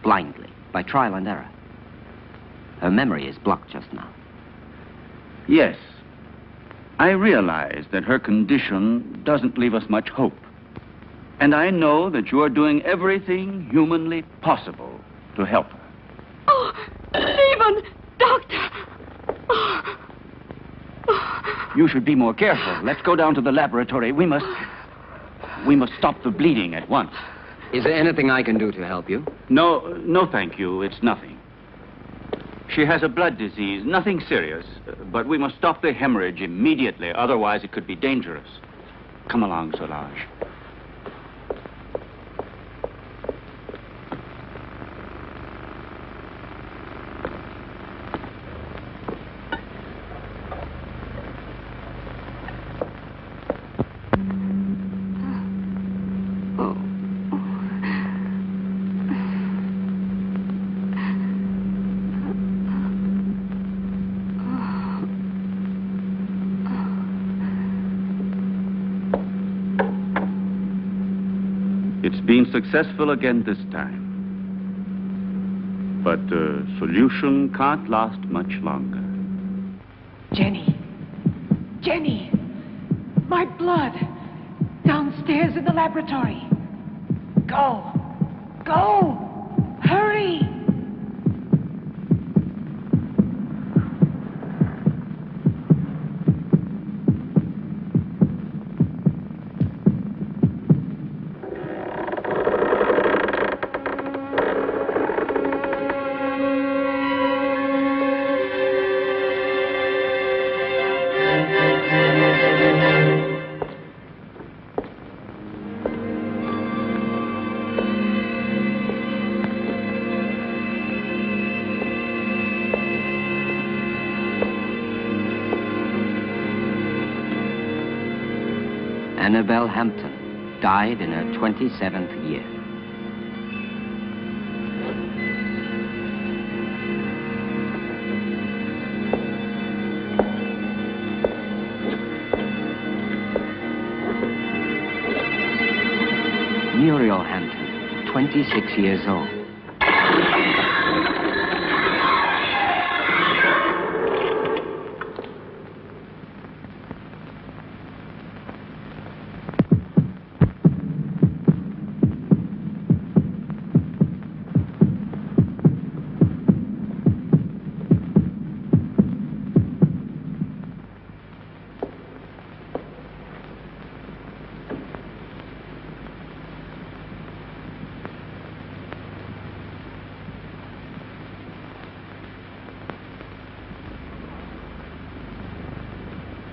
blindly, by trial and error. Her memory is blocked just now. Yes. I realize that her condition doesn't leave us much hope. And I know that you are doing everything humanly possible to help her. Oh, Stephen! Doctor! You should be more careful. Let's go down to the laboratory. We must stop the bleeding at once. Is there anything I can do to help you? No, thank you. It's nothing. She has a blood disease, nothing serious, but we must stop the hemorrhage immediately, otherwise it could be dangerous. Come along, Solange. It's been successful again this time. But the solution can't last much longer. Jenny. Jenny! My blood! Downstairs in the laboratory. Go! Go! Hurry! Annabelle Hampton died in her 27th year. Muriel Hampton, 26 years old.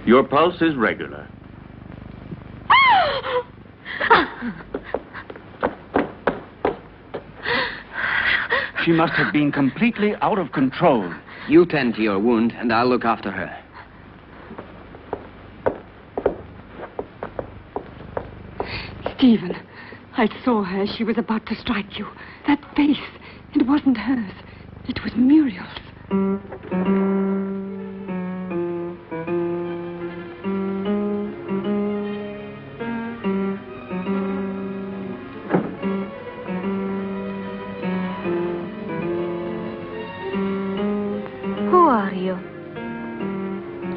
Your pulse is regular. She must have been completely out of control. You tend to your wound, and I'll look after her. Stephen, I saw her. She was about to strike you. That face, it wasn't hers. It was Muriel's.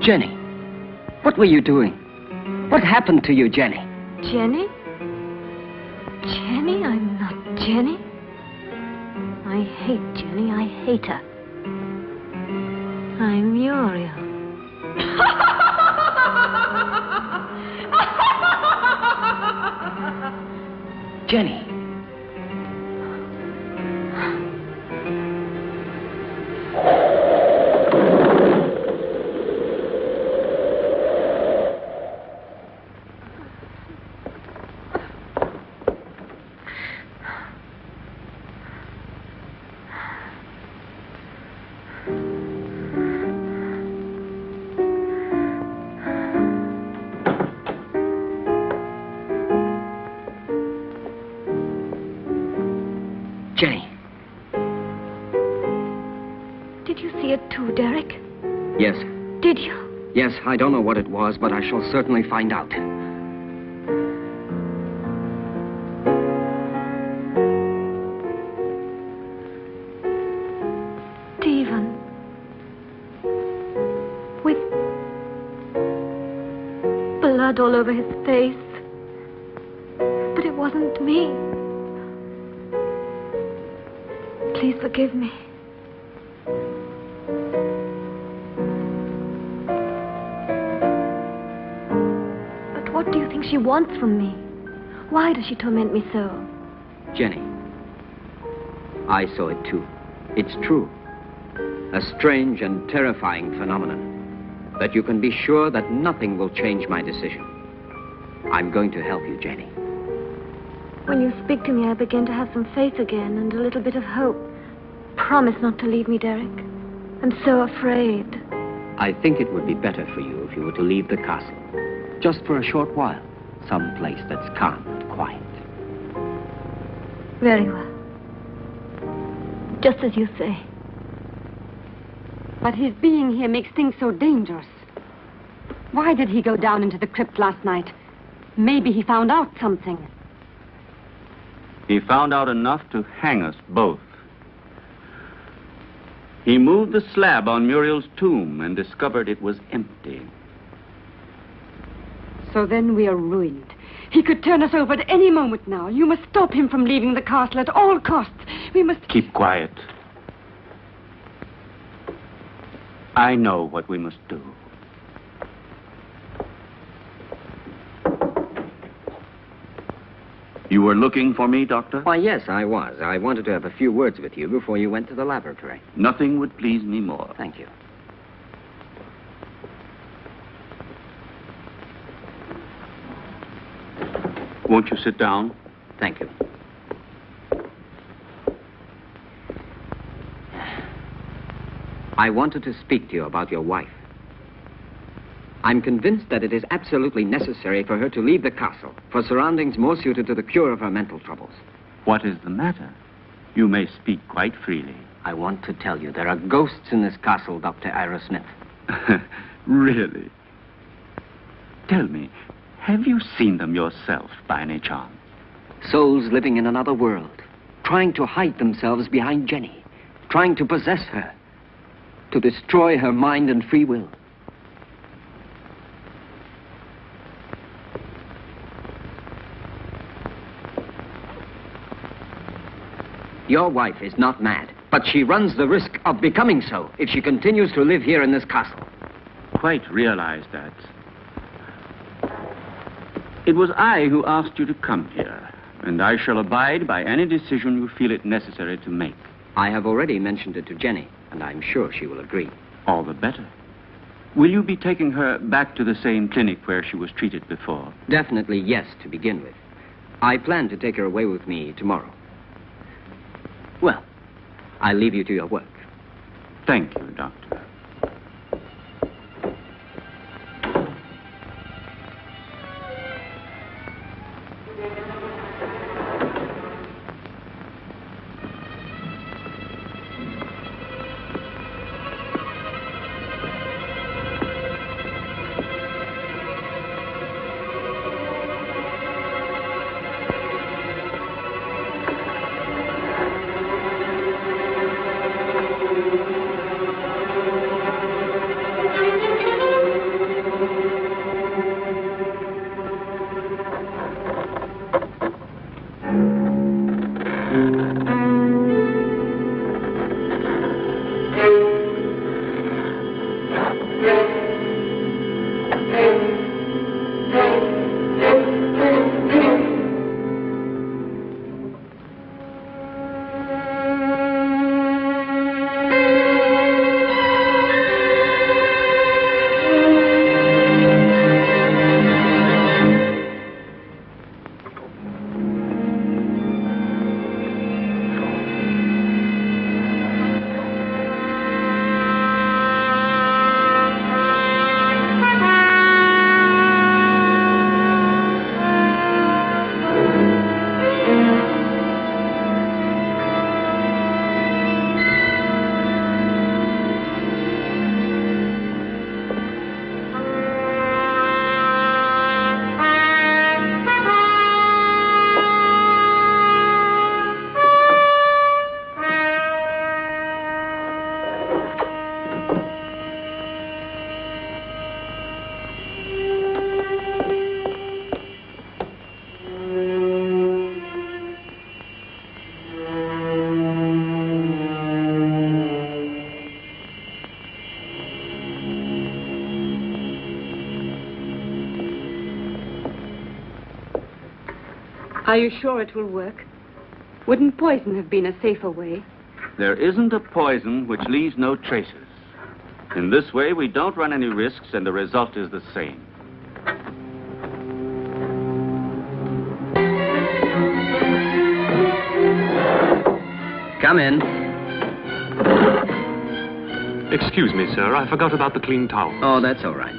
Jenny, what were you doing? What happened to you, Jenny? Jenny? Jenny? I'm not Jenny. I hate Jenny. I hate her. I'm Muriel. Jenny. Jenny. Did you see it too, Derek? Yes. Did you? Yes, I don't know what it was, but I shall certainly find out. blood all over his face. But it wasn't me. Please forgive me. But what do you think she wants from me? Why does she torment me so? Jenny, I saw it too. It's true. A strange and terrifying phenomenon. But you can be sure that nothing will change my decision. I'm going to help you, Jenny. When you speak to me, I begin to have some faith again and a little bit of hope. Promise not to leave me, Derek. I'm so afraid. I think it would be better for you if you were to leave the castle. Just for a short while. Some place that's calm and quiet. Very well. Just as you say. But his being here makes things so dangerous. Why did he go down into the crypt last night? Maybe he found out something. He found out enough to hang us both. He moved the slab on Muriel's tomb and discovered it was empty. So then we are ruined. He could turn us over at any moment now. You must stop him from leaving the castle at all costs. We must... Keep quiet. I know what we must do. You were looking for me, Doctor? Why, yes, I was. I wanted to have a few words with you before you went to the laboratory. Nothing would please me more. Thank you. Won't you sit down? Thank you. I wanted to speak to you about your wife. I'm convinced that it is absolutely necessary for her to leave the castle for surroundings more suited to the cure of her mental troubles. What is the matter? You may speak quite freely. I want to tell you there are ghosts in this castle, Dr. Ira Smith. Really? Tell me, have you seen them yourself by any chance? Souls living in another world, trying to hide themselves behind Jenny, trying to possess her, to destroy her mind and free will. Your wife is not mad, but she runs the risk of becoming so if she continues to live here in this castle. Quite realize that. It was I who asked you to come here, and I shall abide by any decision you feel it necessary to make. I have already mentioned it to Jenny, and I'm sure she will agree. All the better. Will you be taking her back to the same clinic where she was treated before? Definitely yes, to begin with. I plan to take her away with me tomorrow. Well, I'll leave you to your work. Thank you, Doctor. Are you sure it will work? Wouldn't poison have been a safer way? There isn't a poison which leaves no traces. In this way, we don't run any risks, and the result is the same. Come in. Excuse me, sir. I forgot about the clean towel. Oh, that's all right.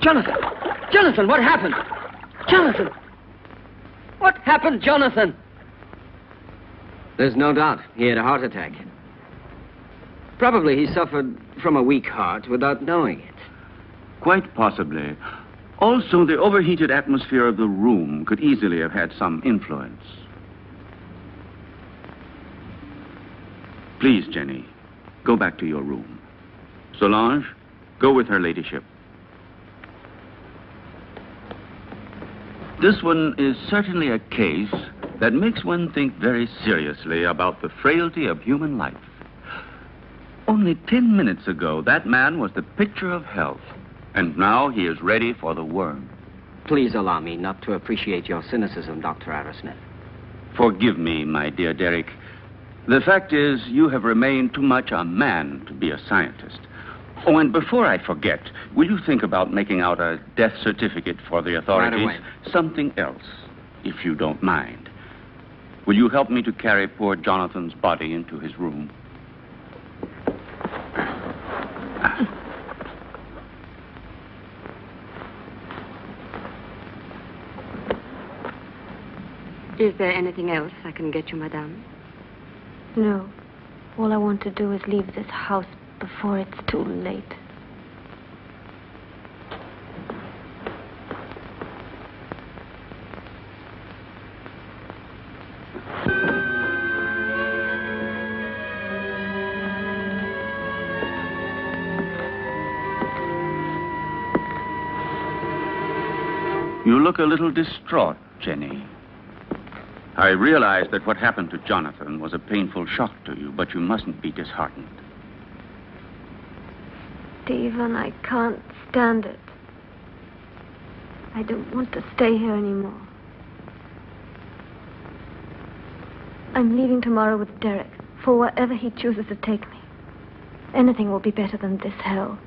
Jonathan! Jonathan, what happened? Jonathan! What happened, Jonathan? There's no doubt he had a heart attack. Probably he suffered from a weak heart without knowing it. Quite possibly. Also, the overheated atmosphere of the room could easily have had some influence. Please, Jenny, go back to your room. Solange, go with her ladyship. This one is certainly a case that makes one think very seriously about the frailty of human life. Only 10 minutes ago, that man was the picture of health, and now he is ready for the worm. Please allow me not to appreciate your cynicism, Dr. Arrowsmith. Forgive me, my dear Derek. The fact is, you have remained too much a man to be a scientist. Oh, and before I forget, will you think about making out a death certificate for the authorities? Right away. Something else, if you don't mind. Will you help me to carry poor Jonathan's body into his room? Is there anything else I can get you, madame? No. All I want to do is leave this house before it's too late. You look a little distraught, Jenny. I realize that what happened to Jonathan was a painful shock to you, but you mustn't be disheartened. Stephen, I can't stand it. I don't want to stay here anymore. I'm leaving tomorrow with Derek for wherever he chooses to take me. Anything will be better than this hell.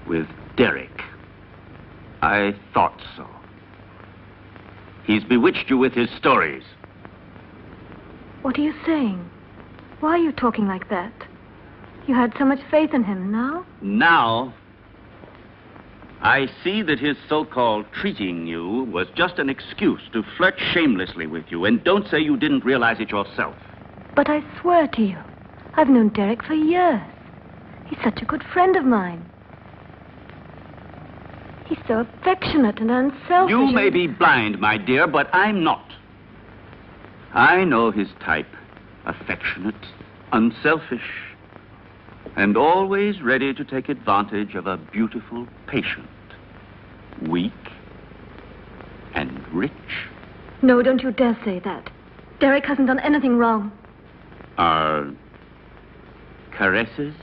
With Derek? I thought so. He's bewitched you with his stories. What are you saying? Why are you talking like that? You had so much faith in him. Now? Now, I see that his so-called treating you was just an excuse to flirt shamelessly with you, and don't say you didn't realize it yourself. But I swear to you, I've known Derek for years. He's such a good friend of mine. He's so affectionate and unselfish. You may be blind, my dear, but I'm not. I know his type. Affectionate, unselfish, and always ready to take advantage of a beautiful patient. Weak and rich. No, don't you dare say that. Derek hasn't done anything wrong. Are caresses,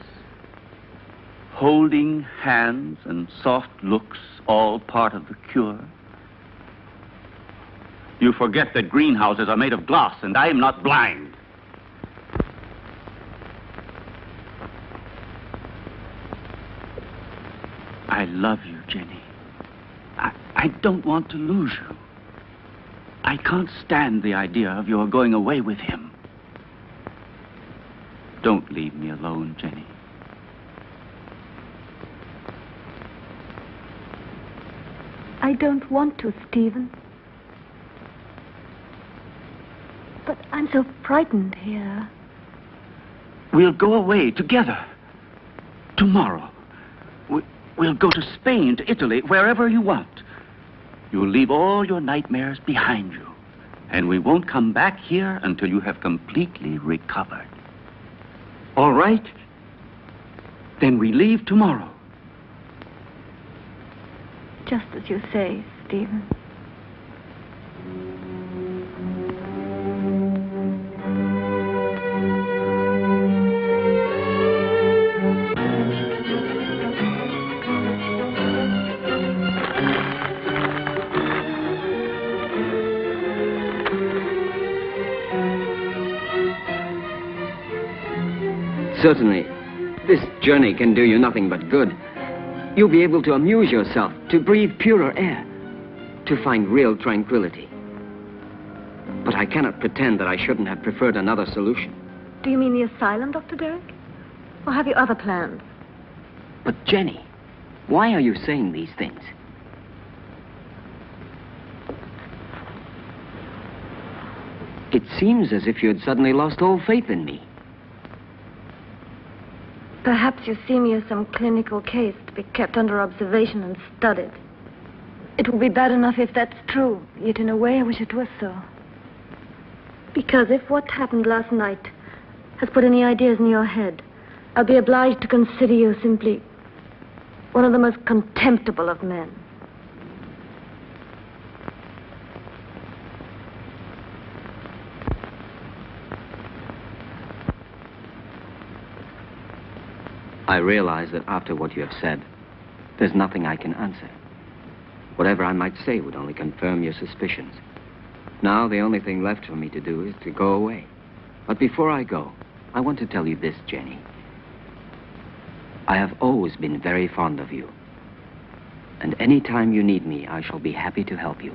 holding hands, and soft looks all part of the cure? You forget that greenhouses are made of glass, and I am not blind. I love you, Jenny. I don't want to lose you. I can't stand the idea of your going away with him. Don't leave me alone, Jenny. I don't want to, Stephen. But I'm so frightened here. We'll go away together. Tomorrow. We'll go to Spain, to Italy, wherever you want. You'll leave all your nightmares behind you. And we won't come back here until you have completely recovered. All right? Then we leave tomorrow. Just as you say, Stephen. Certainly, this journey can do you nothing but good. You'll be able to amuse yourself, to breathe purer air, to find real tranquility. But I cannot pretend that I shouldn't have preferred another solution. Do you mean the asylum, Dr. Derrick? Or have you other plans? But Jenny, why are you saying these things? It seems as if you had suddenly lost all faith in me. Perhaps you see me as some clinical case to be kept under observation and studied. It will be bad enough if that's true, yet in a way I wish it was so. Because if what happened last night has put any ideas in your head, I'll be obliged to consider you simply one of the most contemptible of men. I realize that after what you have said, there's nothing I can answer. Whatever I might say would only confirm your suspicions. Now, the only thing left for me to do is to go away. But before I go, I want to tell you this, Jenny. I have always been very fond of you. And any time you need me, I shall be happy to help you.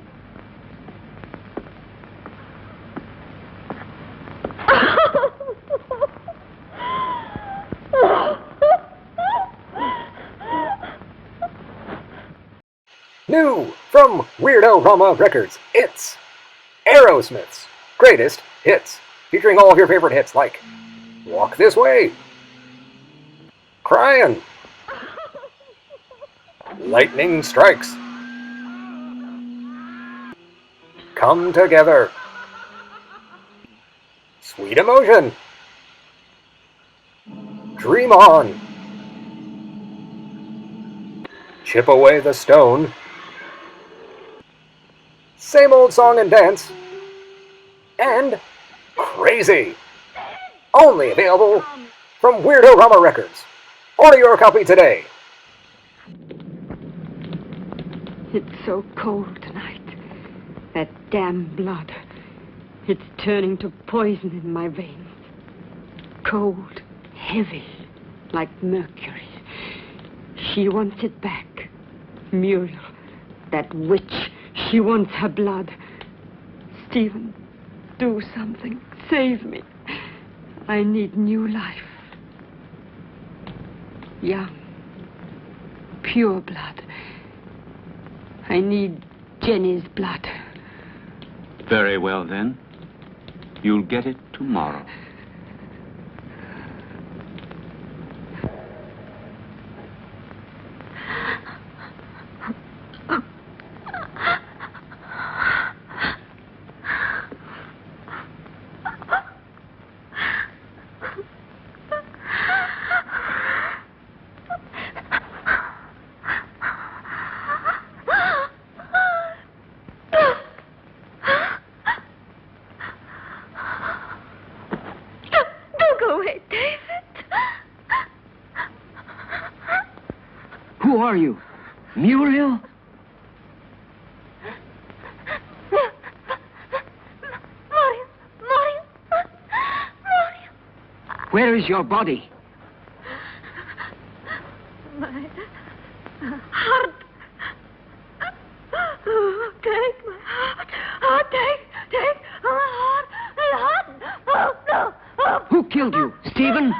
New from Weird-O-Rama Records, it's Aerosmith's Greatest Hits, featuring all of your favorite hits like Walk This Way, Cryin', Lightning Strikes, Come Together, Sweet Emotion, Dream On, Chip Away the Stone, Same Old Song and Dance, and Crazy. Only available from Weird-O-Rama Records. Order your copy today. It's so cold tonight. That damn blood. It's turning to poison in my veins. Cold, heavy, like mercury. She wants it back. Muriel, that witch. She wants her blood. Stephen, do something. Save me. I need new life. Young, pure blood. I need Jenny's blood. Very well, then. You'll get it tomorrow. Who are you? Muriel? Where is your body? My heart. Oh, take my heart. Oh, take my heart. Oh, no. Oh. Who killed you? Stephen?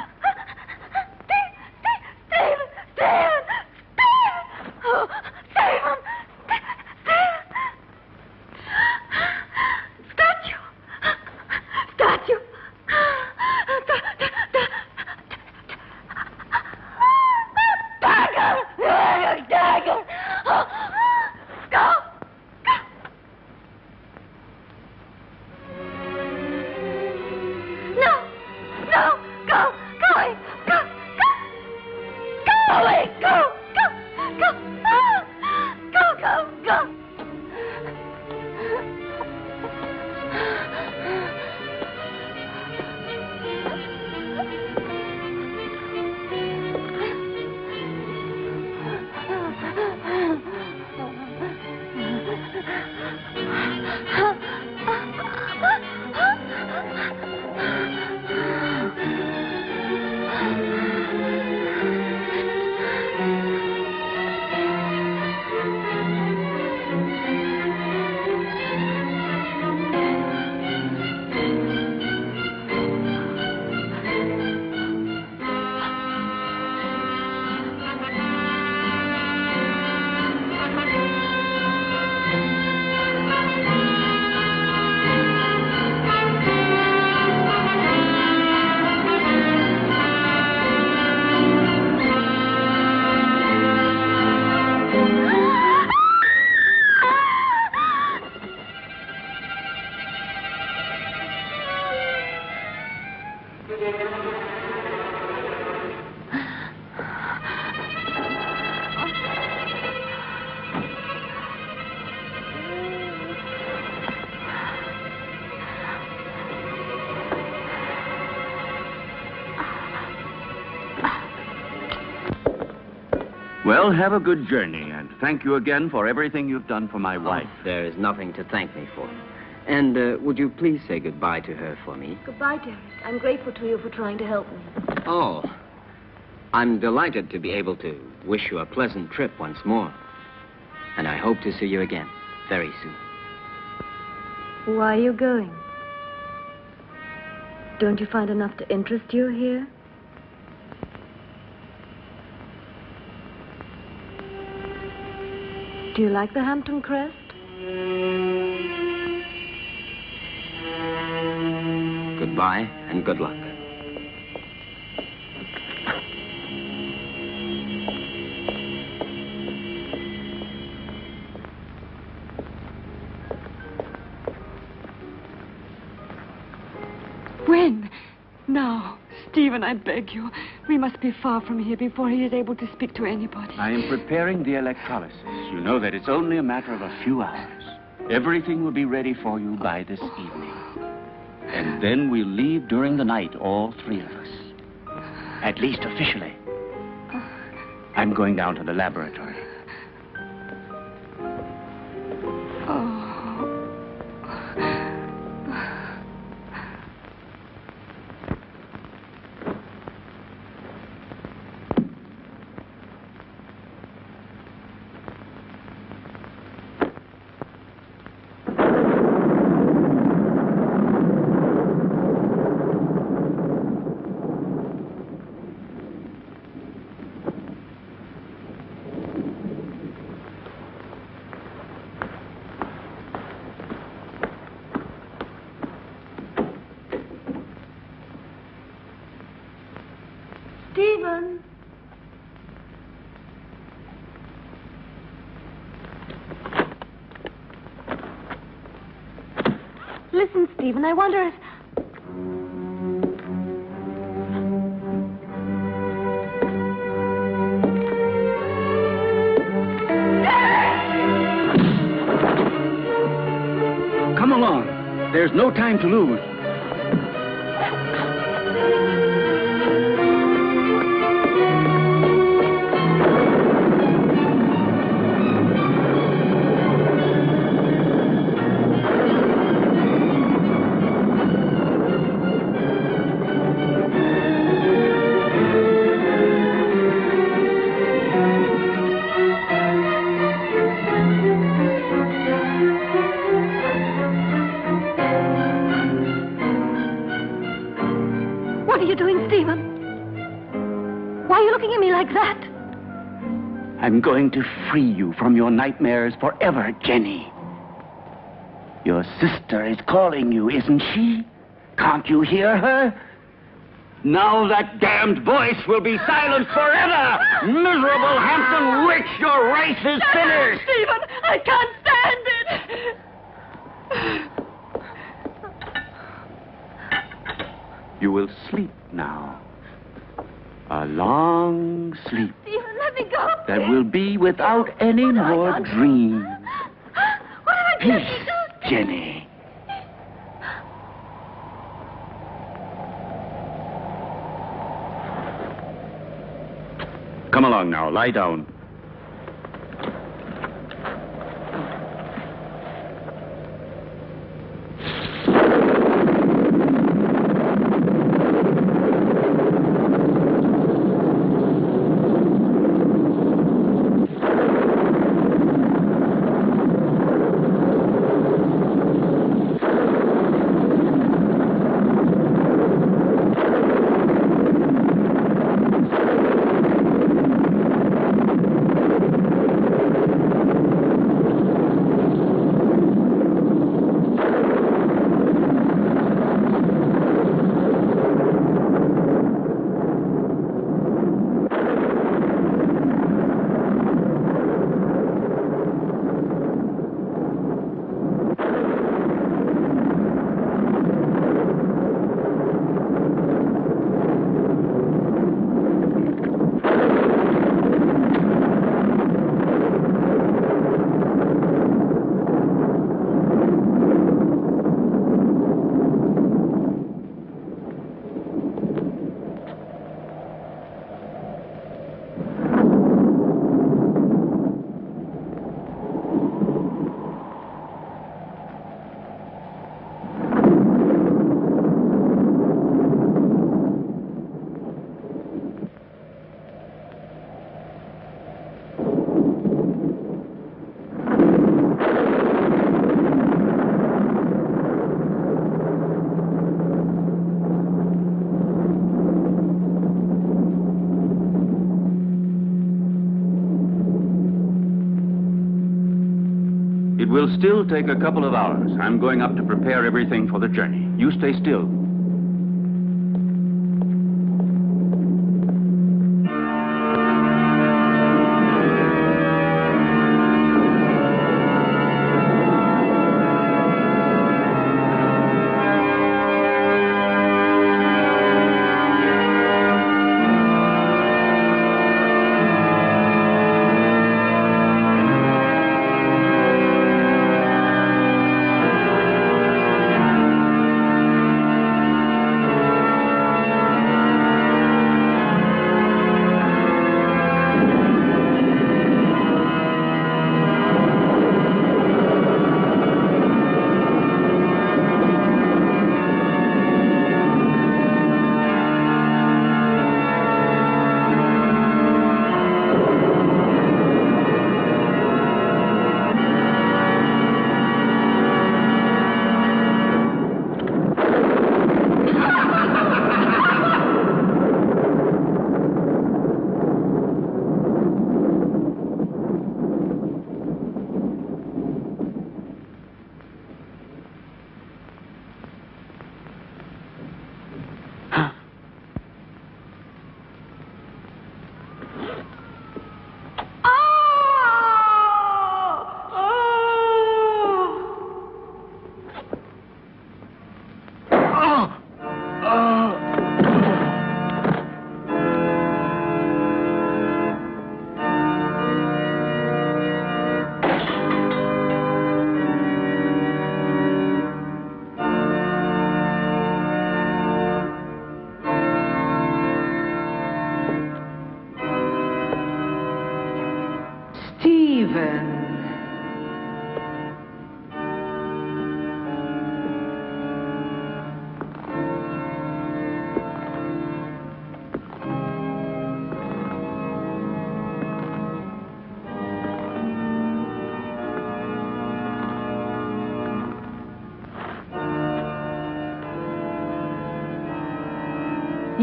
Well, have a good journey, and thank you again for everything you've done for my wife. There is nothing to thank me for. And would you please say goodbye to her for me? Goodbye, Derek. I'm grateful to you for trying to help me. Oh, I'm delighted to be able to wish you a pleasant trip once more. And I hope to see you again very soon. Why are you going? Don't you find enough to interest you here? Do you like the Hampton Crest? Goodbye and good luck. When? Now, Stephen, I beg you. We must be far from here before he is able to speak to anybody. I am preparing the electrolysis. You know that it's only a matter of a few hours. Everything will be ready for you by this evening. And then we'll leave during the night, all three of us. At least officially. I'm going down to the laboratory. Stephen! Listen, Stephen, I wonder if... Come along. There's no time to lose. What are you doing, Stephen? Why are you looking at me like that? I'm going to free you from your nightmares forever, Jenny. Your sister is calling you, isn't she? Can't you hear her? Now that damned voice will be silenced forever! Miserable Hampton witch, your race is finished! Stephen, I can't stand it! You will sleep now. A long sleep Stephen, let me go. that will be without any more dreams. What have I done to Peace, you? Jenny. Come along now, lie down. will still take a couple of hours. I'm going up to prepare everything for the journey. You stay still.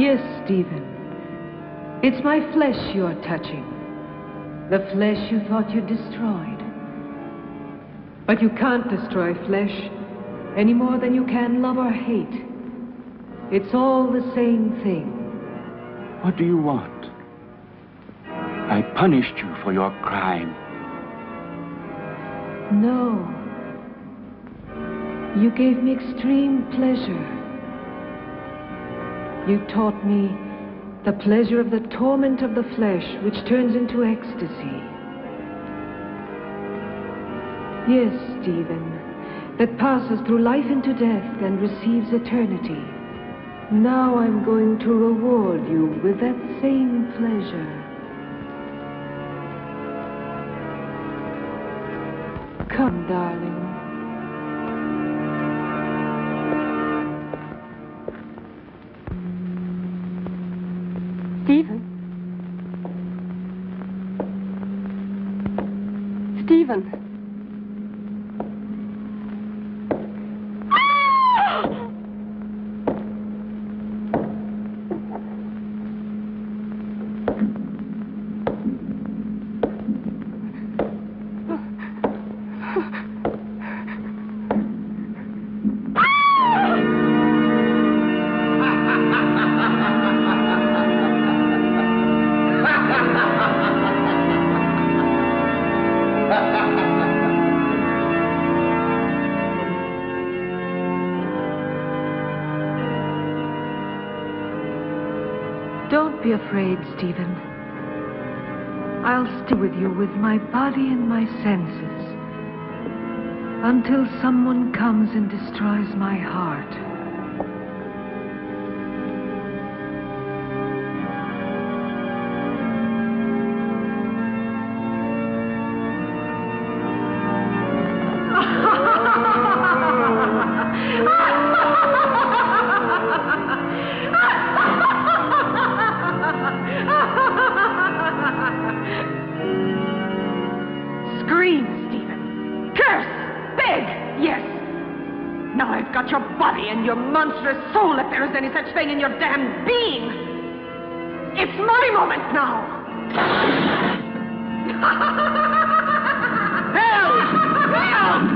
Yes, Stephen. It's my flesh you're touching. The flesh you thought you destroyed. But you can't destroy flesh any more than you can love or hate. It's all the same thing. What do you want? I punished you for your crime. No. You gave me extreme pleasure. You taught me the pleasure of the torment of the flesh, which turns into ecstasy. Yes, Stephen, that passes through life into death and receives eternity. Now I'm going to reward you with that same pleasure. Come, darling. Stephen? Stephen? Don't be afraid, Stephen. I'll stay with you with my body and my senses until someone comes and destroys my heart. Your monstrous soul, if there is any such thing in your damned being. It's my moment now. Help! Help!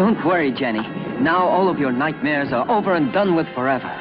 Don't worry, Jenny. Now all of your nightmares are over and done with forever.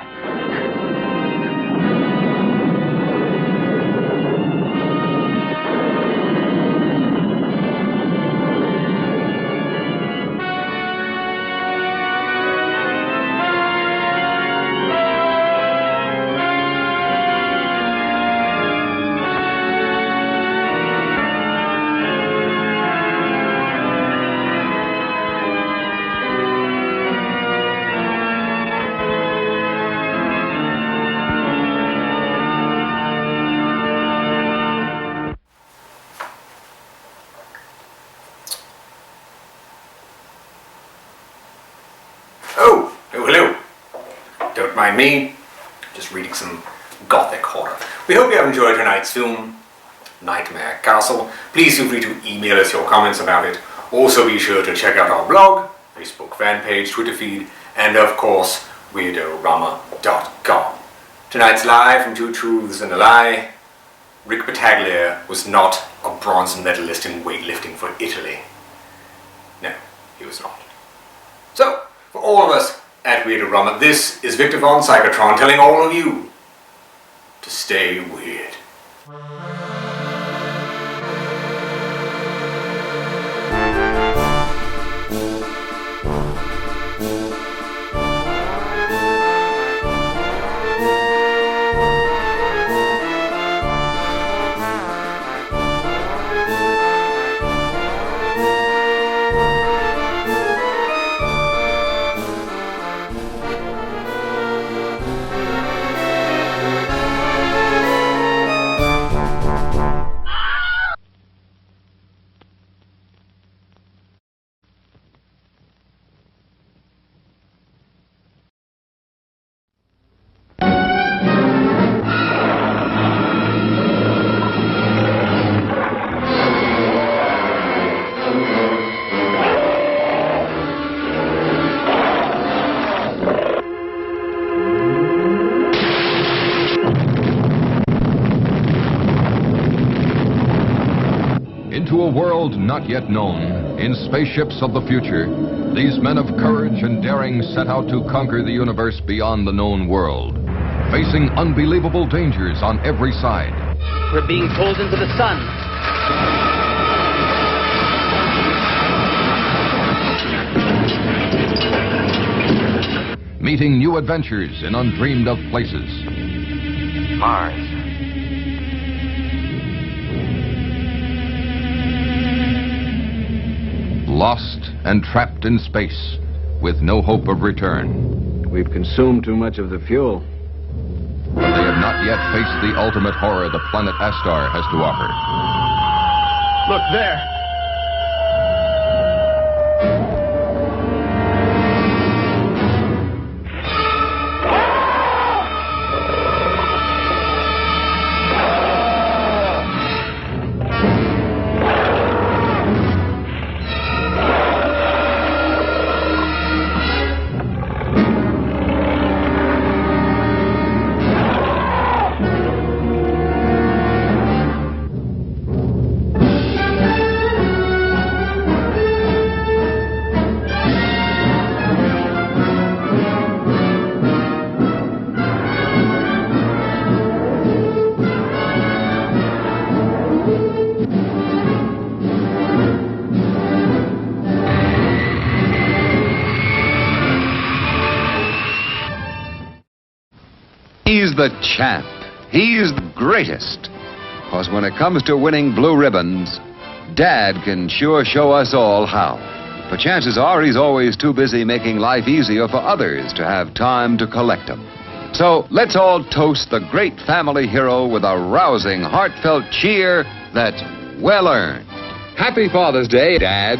Oh, hello. Don't mind me, just reading some gothic horror. We hope you have enjoyed tonight's film, Nightmare Castle. Please feel free to email us your comments about it. Also be sure to check out our blog, Facebook fan page, Twitter feed, and of course, Weird-O-Rama.com. Tonight's live from Two Truths and a Lie. Rick Battaglia was not a bronze medalist in weightlifting for Italy. No, he was not. So, for all of us at Weird-O-Rama, this is Victor von Psychotron telling all of you to stay weird. Into a world not yet known, in spaceships of the future, these men of courage and daring set out to conquer the universe beyond the known world, facing unbelievable dangers on every side. We're being pulled into the sun. Meeting new adventures in undreamed of places. Mars. Lost and trapped in space, with no hope of return. We've consumed too much of the fuel. But they have not yet faced the ultimate horror the planet Astar has to offer. Look there. He's the champ. He's the greatest. Because when it comes to winning blue ribbons, Dad can sure show us all how. But chances are he's always too busy making life easier for others to have time to collect them. So let's all toast the great family hero with a rousing, heartfelt cheer that's well earned. Happy Father's Day, Dad.